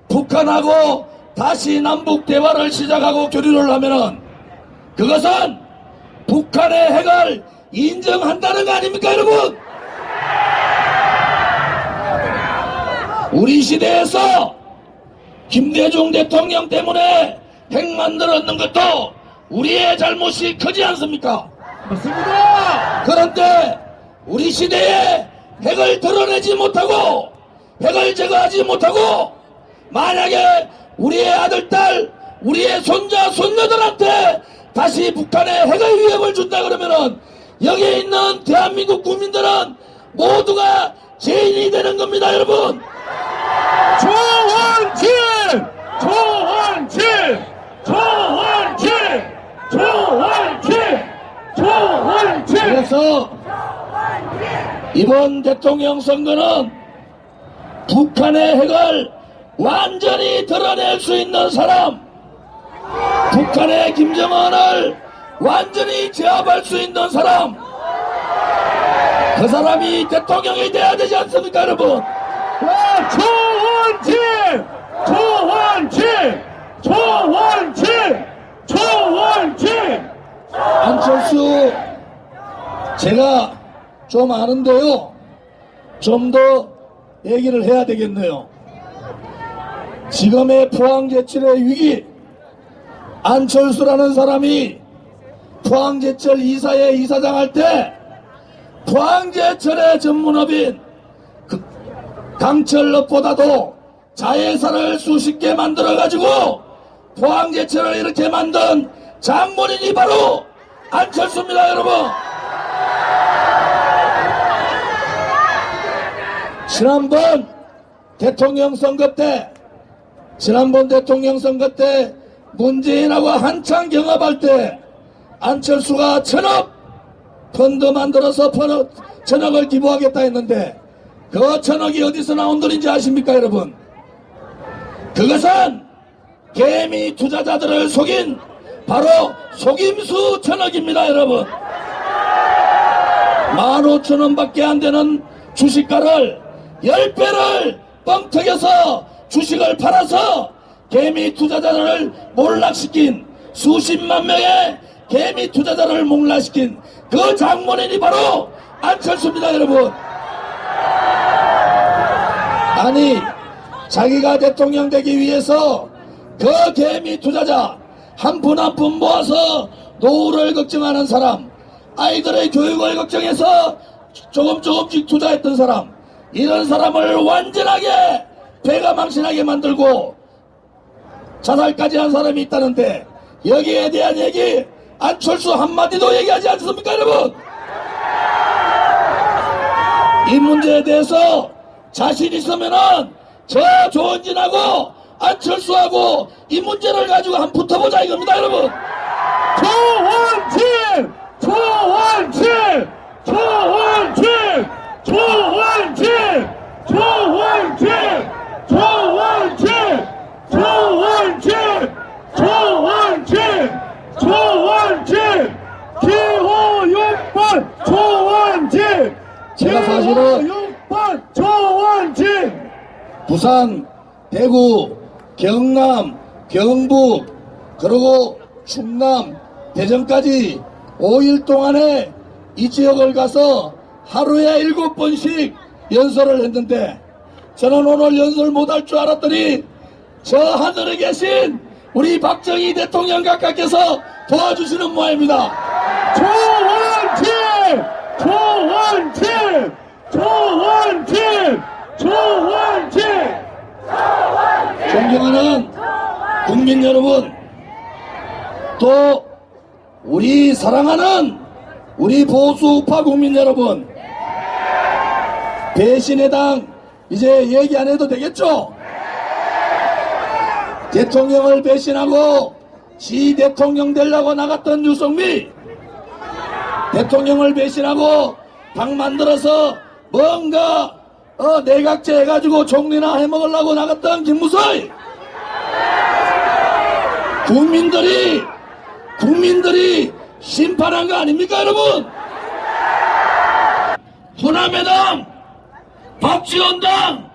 북한하고 다시 남북 대화를 시작하고 교류를 하면은 그것은 북한의 핵을 인정한다는 거 아닙니까, 여러분? 우리 시대에서 김대중 대통령 때문에 핵 만들었는 것도 우리의 잘못이 크지 않습니까? 맞습니다. 그런데 우리 시대에 핵을 드러내지 못하고 핵을 제거하지 못하고 만약에 우리의 아들, 딸, 우리의 손자, 손녀들한테 다시 북한의 핵의 위협을 준다 그러면은 여기에 있는 대한민국 국민들은 모두가 죄인이 되는 겁니다, 여러분. 조원진! 조원진! 조원진! 조원진! 조원진! 그래서 이번 대통령 선거는 북한의 핵을 완전히 드러낼 수 있는 사람, 북한의 김정은을 완전히 제압할 수 있는 사람, 그 사람이 대통령이 돼야 되지 않습니까, 여러분? 조원진! 조원진! 조원진! 조원진! 안철수 제가 좀 아는데요, 좀 더 얘기를 해야 되겠네요. 지금의 포항제철의 위기, 안철수라는 사람이 포항제철 이사회 이사장 할 때 포항제철의 전문업인 강철업보다도 자회사를 수십 개 만들어가지고 포항제철을 이렇게 만든 장본인이 바로 안철수입니다, 여러분. 지난번 대통령 선거 때 문재인하고 한창 경합할 때 안철수가 1,000억 펀드 만들어서 1,000억을 기부하겠다 했는데 그 1,000억이 어디서 나온 돈인지 아십니까, 여러분? 그것은 개미 투자자들을 속인 바로 속임수 1,000억입니다, 여러분. 15,000원밖에 안 되는 주식가를 10배를 뻥튀겨서 주식을 팔아서 개미 투자자를 몰락시킨 수십만 명의 개미 투자자를 몰락시킨 그 장본인이 바로 안철수입니다, 여러분. 아니, 자기가 대통령 되기 위해서 그 개미 투자자 한 푼 한 푼 모아서 노후를 걱정하는 사람, 아이들의 교육을 걱정해서 조금씩 투자했던 사람, 이런 사람을 완전하게 배가 망신하게 만들고 자살까지 한 사람이 있다는데 여기에 대한 얘기 안철수 한마디도 얘기하지 않습니까, 여러분? 이 문제에 대해서 자신 있으면은 저 조원진하고 안철수하고 이 문제를 가지고 한번 붙어보자 이겁니다, 여러분. 조원진! 조원진! 조원진! 조원진! 조원진! 조원진! 조원진! 조원진! 조원진! 기호 6번 조원진! 제가 사실은 6번 조원진! 부산, 대구, 경남, 경북, 그리고 충남, 대전까지 5일 동안에 이 지역을 가서 하루에 7번씩 연설을 했는데 저는 오늘 연설 못할 줄 알았더니 저 하늘에 계신 우리 박정희 대통령 각하께서 도와주시는 모양입니다. 조원진! 조원진! 조원진! 조원진! 존경하는 국민 여러분, 또 우리 사랑하는 우리 보수 우파 국민 여러분, 배신의 당 이제 얘기 안 해도 되겠죠? 대통령을 배신하고 지 대통령 되려고 나갔던 유성미, 대통령을 배신하고 당 만들어서 뭔가 내각제 해가지고 총리나 해먹으려고 나갔던 김무성, 국민들이 심판한 거 아닙니까, 여러분? 호남의당, 박지원당,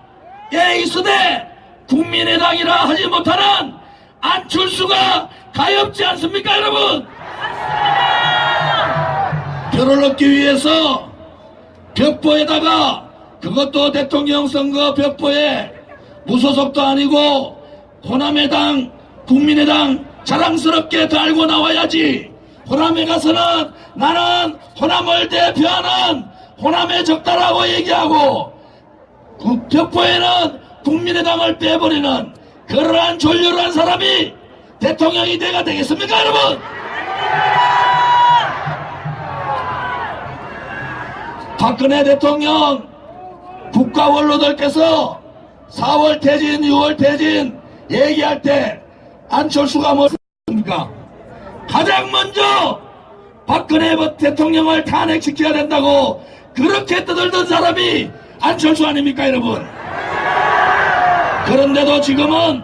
예이스대, 국민의당이라 하지 못하는 안철수가 가엾지 않습니까, 여러분? 표를 얻기 위해서 벽보에다가, 그것도 대통령 선거 벽보에 무소속도 아니고 호남의당, 국민의당 자랑스럽게 달고 나와야지. 호남에 가서는 나는 호남을 대표하는 호남의 적다라고 얘기하고 그 벽보에는 국민의당을 빼버리는 그러한 졸렬한 사람이 대통령이 돼가 되겠습니까, 여러분? 박근혜 대통령 국가 원로들께서 4월 퇴진, 6월 퇴진 얘기할 때 안철수가 뭐습니까? 가장 먼저 박근혜 대통령을 탄핵시켜야 된다고 그렇게 떠들던 사람이 안철수 아닙니까, 여러분? 그런데도 지금은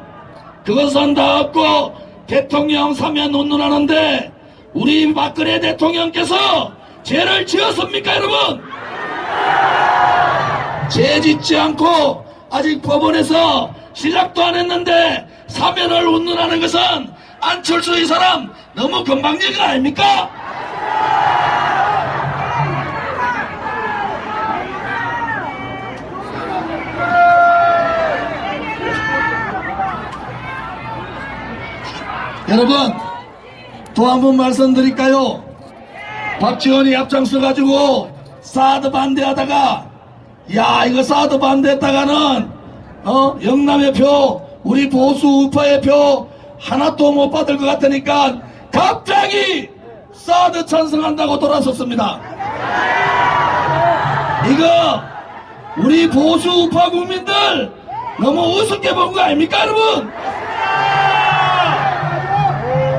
그것은 다 없고 대통령 사면 운운하는데 우리 박근혜 대통령께서 죄를 지었습니까, 여러분? 죄 짓지 않고 아직 법원에서 시작도 안 했는데 사면을 운운하는 것은 안철수 이 사람 너무 건방진 거 아닙니까? 여러분, 또 한 번 말씀드릴까요? 박지원이 앞장서가지고 사드 반대하다가 야, 이거 사드 반대했다가는 영남의 표, 우리 보수 우파의 표 하나도 못 받을 것 같으니까 갑자기 사드 찬성한다고 돌아섰습니다. 이거 우리 보수 우파 국민들 너무 우습게 본 거 아닙니까, 여러분?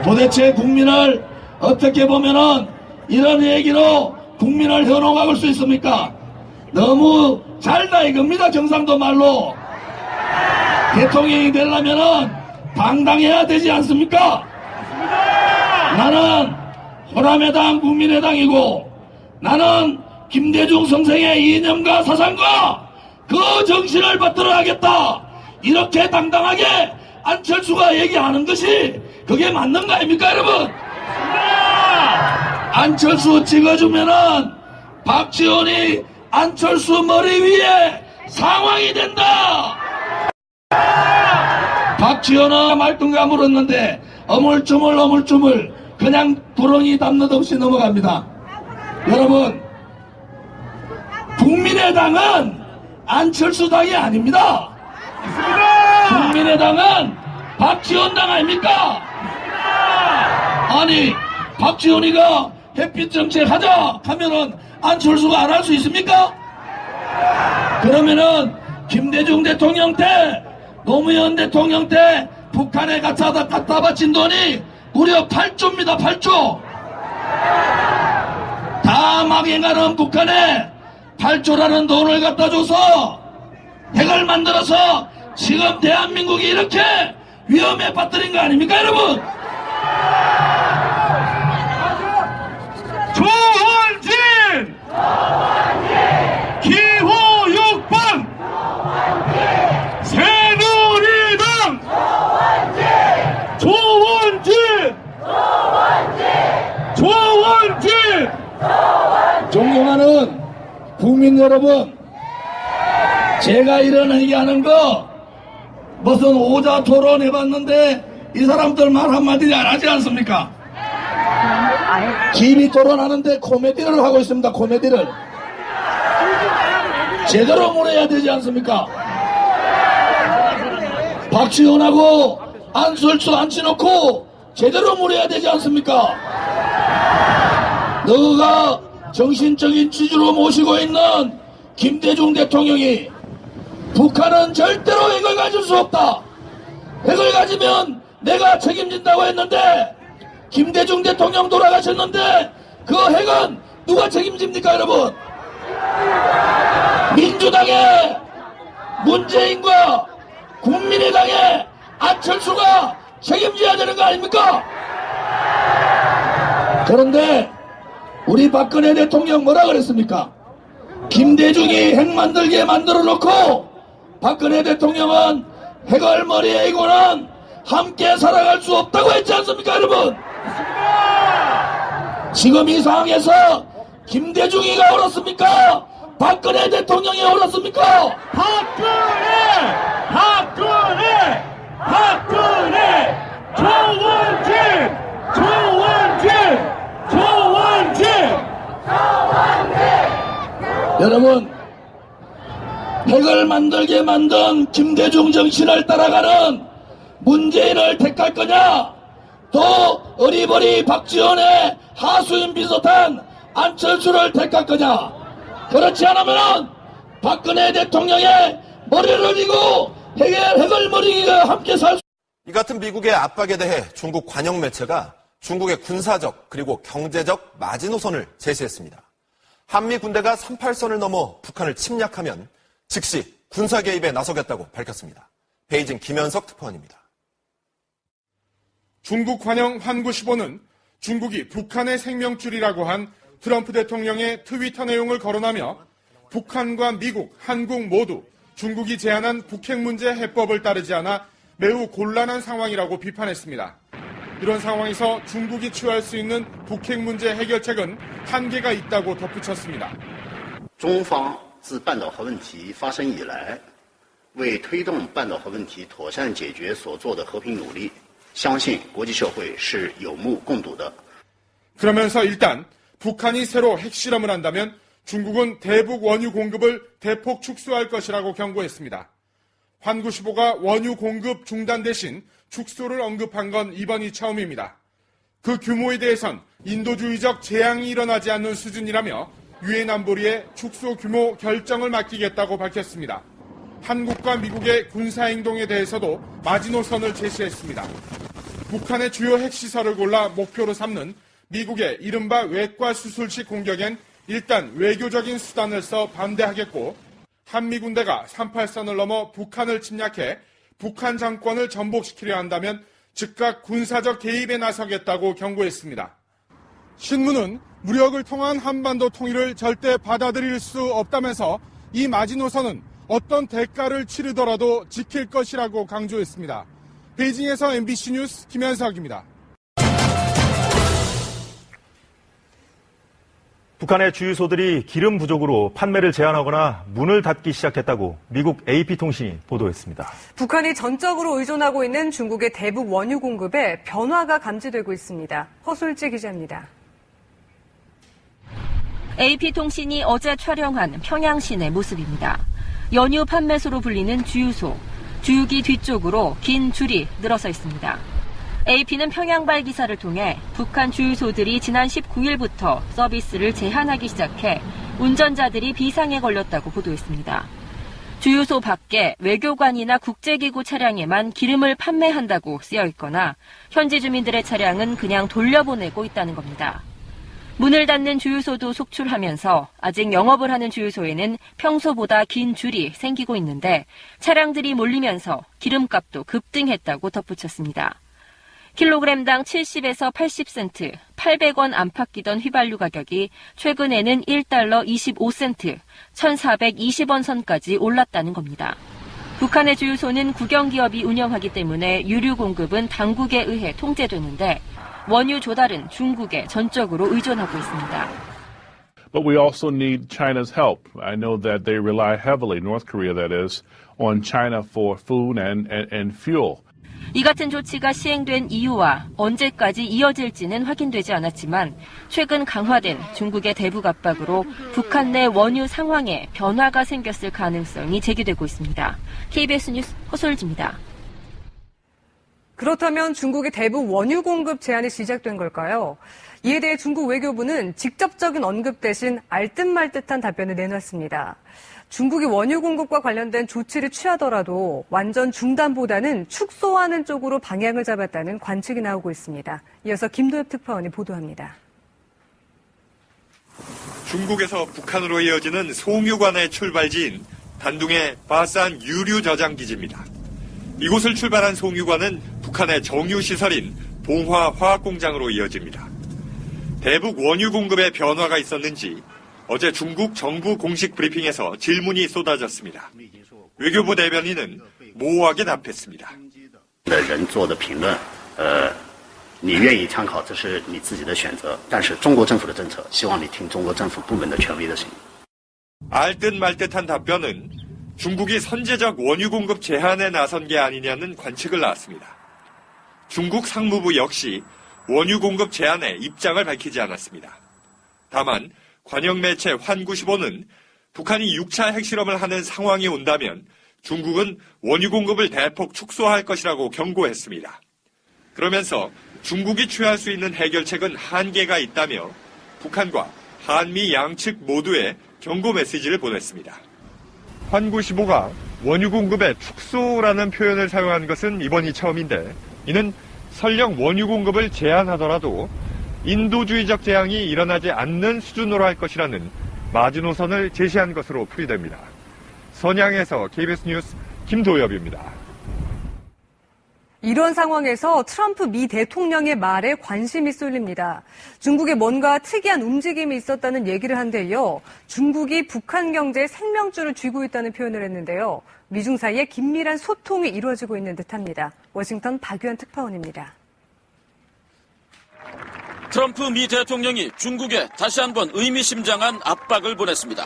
도대체 국민을 어떻게 보면은 이런 얘기로 국민을 현혹할 수 있습니까? 너무 잘다 이겁니다, 경상도 말로. 대통령이 되려면은 당당해야 되지 않습니까? 나는 호남의당, 국민의당이고 나는 김대중 선생의 이념과 사상과 그 정신을 받들어 하겠다. 이렇게 당당하게 안철수가 얘기하는 것이 그게 맞는 거 아닙니까, 여러분? 안철수 찍어주면은 박지원이 안철수 머리 위에 상황이 된다. 박지원은 말뚱가 물었는데 어물쭈물 그냥 구렁이 담는 없이 넘어갑니다. 여러분, 국민의당은 안철수당이 아닙니다. 국민의당은 박지원당 아닙니까? 아니, 박지원이가 햇빛 정책 하자 하면은 안철수가 안 할 수 있습니까? 그러면은 김대중 대통령 때, 노무현 대통령 때 북한에 갖다 바친 돈이 무려 8조입니다. 8조. 다 망해가는 북한에 8조라는 돈을 갖다 줘서 핵을 만들어서 지금 대한민국이 이렇게 위험에 빠뜨린 거 아닙니까, 여러분? 조원진! 기호 6번! 새누리당! 조원진! 존경하는 국민 여러분, 제가 이런 얘기하는 거 무슨 오자 토론 해봤는데 이 사람들 말 한마디 안 하지 않습니까? 기비 토론하는데 코미디를 하고 있습니다. 코미디를 제대로 물어야 되지 않습니까? 박지원하고 안철수 앉혀놓고 제대로 물어야 되지 않습니까? 너가 정신적인 지주로 모시고 있는 김대중 대통령이 북한은 절대로 핵을 가질 수 없다. 핵을 가지면 내가 책임진다고 했는데 김대중 대통령 돌아가셨는데 그 핵은 누가 책임집니까, 여러분? 민주당의 문재인과 국민의당의 안철수가 책임져야 되는 거 아닙니까? 그런데 우리 박근혜 대통령 뭐라 그랬습니까? 김대중이 핵 만들게 만들어 놓고 박근혜 대통령은 핵을 머리에 이고는 함께 살아갈 수 없다고 했지 않습니까, 여러분? 지금 이 상황에서 김대중이가 옳았습니까? 박근혜 대통령이 옳았습니까? 박근혜! 조원진! 여러분, 핵을 만들게 만든 김대중 정신을 따라가는 문재인을 택할 거냐? 또 어리버리 박지원의 하수인 비슷한 안철수를 택할 거냐? 그렇지 않으면 박근혜 대통령의 머리를 이고 핵을 머리가 함께 살 수. 이 같은 미국의 압박에 대해 중국 관영 매체가 중국의 군사적 그리고 경제적 마지노선을 제시했습니다. 한미 군대가 38선을 넘어 북한을 침략하면 즉시 군사 개입에 나서겠다고 밝혔습니다. 베이징 김현석 특파원입니다. 중국 관영 환구시보는 중국이 북한의 생명줄이라고 한 트럼프 대통령의 트위터 내용을 거론하며 북한과 미국, 한국 모두 중국이 제안한 북핵 문제 해법을 따르지 않아 매우 곤란한 상황이라고 비판했습니다. 이런 상황에서 중국이 취할 수 있는 북핵 문제 해결책은 한계가 있다고 덧붙였습니다. 中方自半岛核问题发生以来，为推动半岛核问题妥善解决所做的和平努力，相信国际社会是有目共睹的。 그러면서 일단 북한이 새로 핵실험을 한다면 중국은 대북 원유 공급을 대폭 축소할 것이라고 경고했습니다. 환구시보가 원유 공급 중단 대신 축소를 언급한 건 이번이 처음입니다. 그 규모에 대해선 인도주의적 재앙이 일어나지 않는 수준이라며 유엔 안보리에 축소 규모 결정을 맡기겠다고 밝혔습니다. 한국과 미국의 군사행동에 대해서도 마지노선을 제시했습니다. 북한의 주요 핵시설을 골라 목표로 삼는 미국의 이른바 외과 수술식 공격엔 일단 외교적인 수단을 써 반대하겠고 한미 군대가 38선을 넘어 북한을 침략해 북한 정권을 전복시키려 한다면 즉각 군사적 개입에 나서겠다고 경고했습니다. 신문은 무력을 통한 한반도 통일을 절대 받아들일 수 없다면서 이 마지노선은 어떤 대가를 치르더라도 지킬 것이라고 강조했습니다. 베이징에서 MBC 뉴스 김현석입니다. 북한의 주유소들이 기름 부족으로 판매를 제한하거나 문을 닫기 시작했다고 미국 AP통신이 보도했습니다. 북한이 전적으로 의존하고 있는 중국의 대북 원유 공급에 변화가 감지되고 있습니다. 허술지 기자입니다. AP통신이 어제 촬영한 평양 시내 모습입니다. 연유 판매소로 불리는 주유소, 주유기 뒤쪽으로 긴 줄이 늘어서 있습니다. AP는 평양발 기사를 통해 북한 주유소들이 지난 19일부터 서비스를 제한하기 시작해 운전자들이 비상에 걸렸다고 보도했습니다. 주유소 밖에 외교관이나 국제기구 차량에만 기름을 판매한다고 쓰여 있거나 현지 주민들의 차량은 그냥 돌려보내고 있다는 겁니다. 문을 닫는 주유소도 속출하면서 아직 영업을 하는 주유소에는 평소보다 긴 줄이 생기고 있는데 차량들이 몰리면서 기름값도 급등했다고 덧붙였습니다. 킬로그램당 70에서 80센트, 800원 안팎이던 휘발유 가격이 최근에는 1달러 25센트, 1,420원 선까지 올랐다는 겁니다. 북한의 주유소는 국영기업이 운영하기 때문에 유류 공급은 당국에 의해 통제되는데 원유 조달은 중국에 전적으로 의존하고 있습니다. But we also need China's help. I know that they rely heavily, North Korea that is, on China for food and fuel. 이 같은 조치가 시행된 이유와 언제까지 이어질지는 확인되지 않았지만 최근 강화된 중국의 대북 압박으로 북한 내 원유 상황에 변화가 생겼을 가능성이 제기되고 있습니다. KBS 뉴스 허솔지입니다. 그렇다면 중국의 대북 원유 공급 제한이 시작된 걸까요? 이에 대해 중국 외교부는 직접적인 언급 대신 알듯말듯한 답변을 내놨습니다. 중국이 원유 공급과 관련된 조치를 취하더라도 완전 중단보다는 축소하는 쪽으로 방향을 잡았다는 관측이 나오고 있습니다. 이어서 김도엽 특파원이 보도합니다. 중국에서 북한으로 이어지는 송유관의 출발지인 단둥의 바산 유류 저장 기지입니다. 이곳을 출발한 송유관은 북한의 정유시설인 봉화 화학공장으로 이어집니다. 대북 원유 공급에 변화가 있었는지 어제 중국 정부 공식 브리핑에서 질문이 쏟아졌습니다. 외교부 대변인은 모호하게 답했습니다. 人做的评论，你愿意参考，这是你自己的选择。但是中国政府的政策，希望你听中国政府部门的权威的声音。 알듯 말듯한 답변은 중국이 선제적 원유 공급 제한에 나선 게 아니냐는 관측을 낳았습니다. 중국 상무부 역시 원유 공급 제한에 입장을 밝히지 않았습니다. 다만 관영 매체 환95는 북한이 6차 핵실험을 하는 상황이 온다면 중국은 원유 공급을 대폭 축소할 것이라고 경고했습니다. 그러면서 중국이 취할 수 있는 해결책은 한계가 있다며 북한과 한미 양측 모두에 경고 메시지를 보냈습니다. 환95가 원유 공급의 축소라는 표현을 사용한 것은 이번이 처음인데 이는 설령 원유 공급을 제한하더라도 인도주의적 재앙이 일어나지 않는 수준으로 할 것이라는 마지노선을 제시한 것으로 풀이됩니다. 선양에서 KBS 뉴스 김도엽입니다. 이런 상황에서 트럼프 미 대통령의 말에 관심이 쏠립니다. 중국에 뭔가 특이한 움직임이 있었다는 얘기를 한데 이어 중국이 북한 경제에 생명줄을 쥐고 있다는 표현을 했는데요. 미중 사이에 긴밀한 소통이 이루어지고 있는 듯합니다. 워싱턴 박유한 특파원입니다. 트럼프 미 대통령이 중국에 다시 한번 의미심장한 압박을 보냈습니다.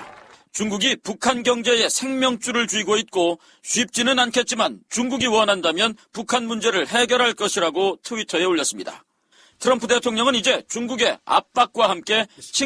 중국이 북한 경제에 생명줄을 쥐고 있고 쉽지는 않겠지만 중국이 원한다면 북한 문제를 해결할 것이라고 트위터에 올렸습니다. 트럼프 대통령은 이제 중국의 압박과 함께 칭찬